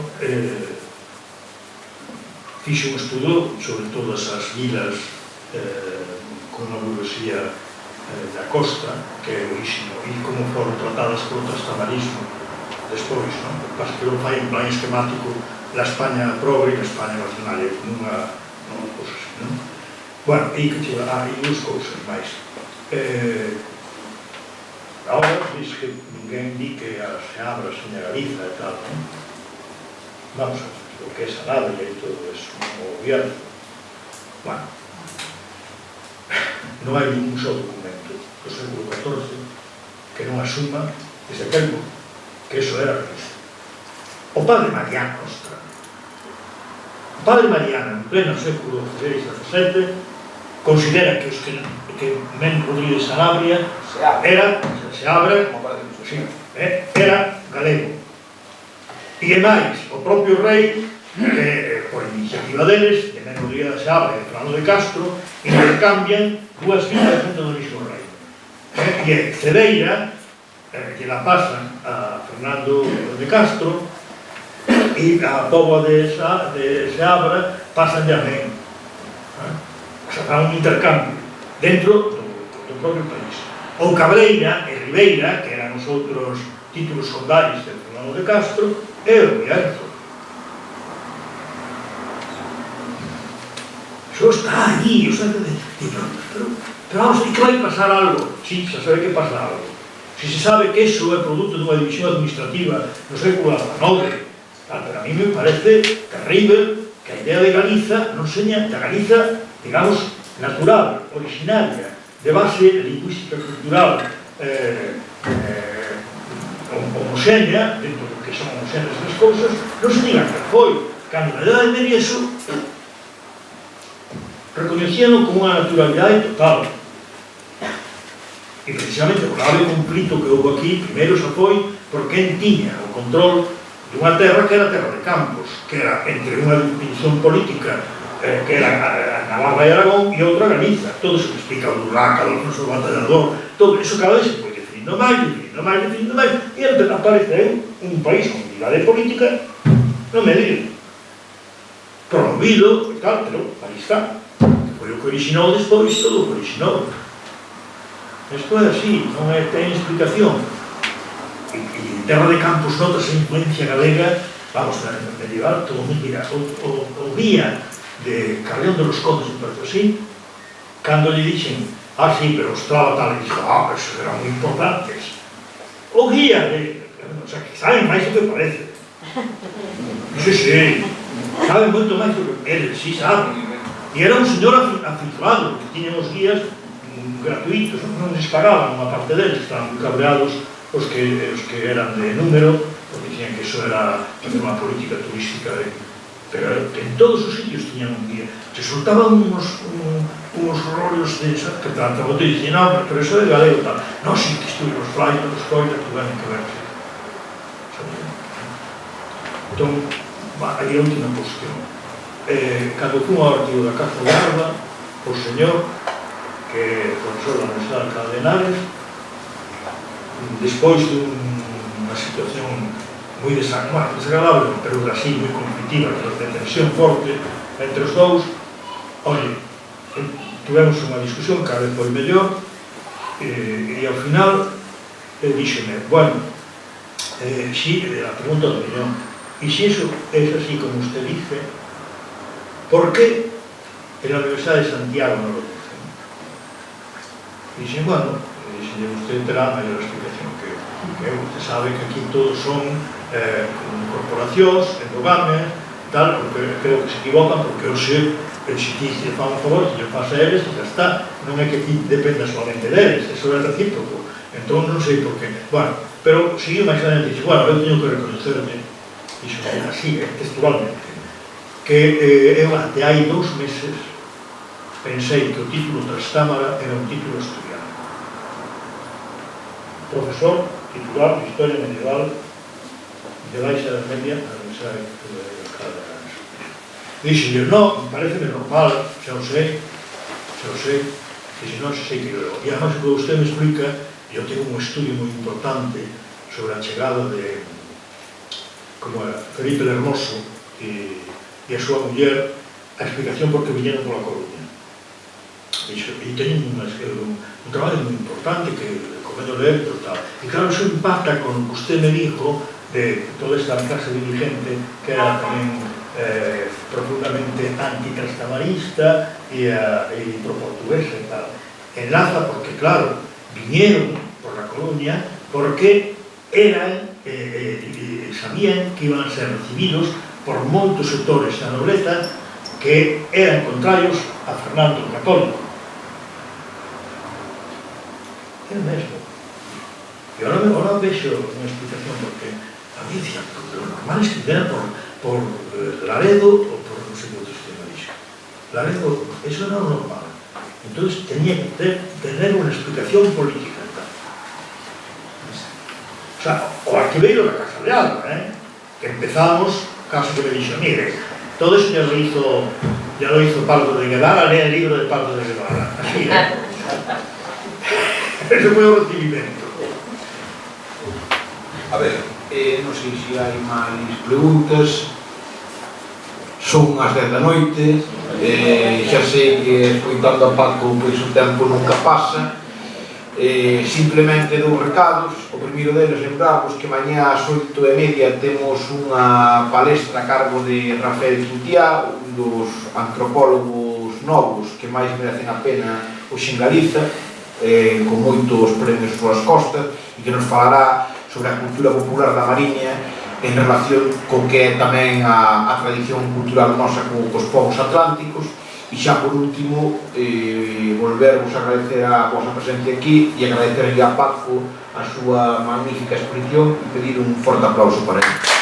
S2: fixo un estudo sobre todas as vilas con a burguesía da costa, que é original, e como foron tratadas polo trastamarismo despois, non? O que pasa que non fai en plan esquemático la España progre e la España nacional, nunha cousa así, non? Bueno, e que chega, e duas cousas máis. Agora, diz que ninguén di que se abra a Galiza e tal, non? Vamos a ver, o que é Sanabria e todo eso, o gobierno. Bueno, non hai ningún só documento do século XIV que non asuma ese tempo que eso era Galicia. O padre Mariano Ostra, o padre Mariano en pleno século XVI e XVII considera que os que Men Rodríguez Sanabria era galego. E máis, o propio rei, por iniciativa deles, de Men Rodríguez Sanabria e de Fernando de Castro, intercambian dúas vilas dentro do mismo rei. E Cedeira, que la pasan a Fernando de Castro, e a Póvoa de Seabra pasan de Amén. O sea, fan un intercambio dentro do propio país. Ou Cabreira e Ribeira, que eran os outros títulos condais de Fernando de Castro, e o Bierzo. Eso está allí, o sea, pero vamos, e que vai pasar algo? Sí, xa sabe que pasa algo. Si se sabe que eso é produto dunha división administrativa no século XIX, pero a mí me parece terrible que a idea de Galiza non seña da Galiza, digamos, natural, originaria, de base lingüística cultural homoxénea, dentro do que son homoxéneas das cousas, non se diga que foi, cando na Idade Media eso reconocíano como unha naturalidade total. E precisamente o grave conflito que houve aquí, primeiro xa foi por quen tiña o control dunha terra que era a terra de Campos, que era entre unha definición política que era Navarra e Aragón e outra Galiza. Todo se explica o Urraca, o Alfonso Batallador, todo eso cada vez se foi definindo máis, e apareceu un país con unidade política no medio, promovido e tal, pero aí está, que foi o que orixinou despois todo o que orixinou. Isto é así, non ten explicación. E en Terra de Campos notas a influencia galega, vamos, medieval, todo mundo mira, o guía de Carrión de los Condes en Puerto Así, cando lle dixen, sí, pero os traba tal, e dixo, pero esos eran moi importantes. O guía de, o sea, que saben máis do que parece. Sí, saben moito máis do que eles, sí saben. E era un señor afiltrado, que tiñan os guías gratuitos, non les pagaban unha parte deles, estaban moi cabreados os que eran de número, porque dicían que eso era unha política turística, pero en todos os sitios tiñan un guía. Se soltaban unos rollos de esa, que tanto te dicían, pero eso é galego, tal. Non, sí, que estuve os flaitas, os coitas, tuveron que verse. Entón, aí a última cuestión. Cando fun ao artigo da Caza de Arba, o señor que é profesor da Universidade de Alcalá de Henares, despois dunha situación moi desagradable, pero así moi conflictiva, de tensión forte entre os dous, tuvemos unha discusión, cada vez foi mellor, e ao final díxeme, bueno, si, a pregunta do millón, e si eso es así como usted dice, ¿por qué en la Universidad de Santiago no lo dicen? Dixen, bueno, usted terá a maior explicación que usted sabe que aquí todos son corporacións, endogames, tal, porque creo que se equivocan, porque hoxe se ti se fan un favor, se lle pasa a eles, xa está, non é que ti dependa solamente deles, eso é recíproco, entón non sei por qué. Bueno, pero seguiu máis adelante, dixe, bueno, eu teño que reconocerme, dixo así, textualmente, que eu até hai 2 meses pensei que o título Trastámara era un título asturiano. Profesor titular de Historia Medieval de Baixa Edad Media na Universidade de Alcalá de Henares. Dixenlle, non, pareceme normal, xa o sei, dixe, non, xa sei que eu. E además, que usted me explica, eu tengo un estudio moi importante sobre a chegada de, como era, Felipe el Hermoso e a súa muller, a explicación por que viñeron pola Coruña. E teñen un traballo moi importante que comendo ler, tal. E claro, iso impacta con o que usted me dijo de toda esta clase dirigente que era tamén profundamente antitrastamarista e pro-portuguesa e tal. Enlaza porque, claro, viñeron por la Coruña porque eran, sabían que iban a ser recibidos por moitos sectores da nobleza que eran contrarios a Fernando o Católico. É o mesmo. E agora vexo unha explicación, porque a mí dicía, lo normal es que viera por Laredo ou por non sei que outro sistema dixo. Laredo, eso era o normal. Entonces tenía que tener unha explicación política. O sea, o arquiveiro da Casa Real, que empezamos, caso que me dixo, mire, todo eso ya lo hizo Pardo de Guevara, lea el libro de Pardo de Guevara. Así, Ese foi o recibimento.
S1: A ver, non sei se hai máis preguntas. Son as 10 da noite, xa sei que escoitando a Paco pois o tempo nunca pasa. Simplemente dous recados. O primeiro deles, lembramos que mañá ás 8:30 temos unha palestra a cargo de Rafael Quintiá, un dos antropólogos novos que máis merecen a pena hoxe en Galiza, con moitos premios súas costas, e que nos falará sobre a cultura popular da Mariña en relación co que é tamén a tradición cultural nosa cos povos atlánticos. E xa por último, volvervos a agradecer a vosa presencia aquí e agradecerle a Paco a súa magnífica exposición e pedir un forte aplauso para ele.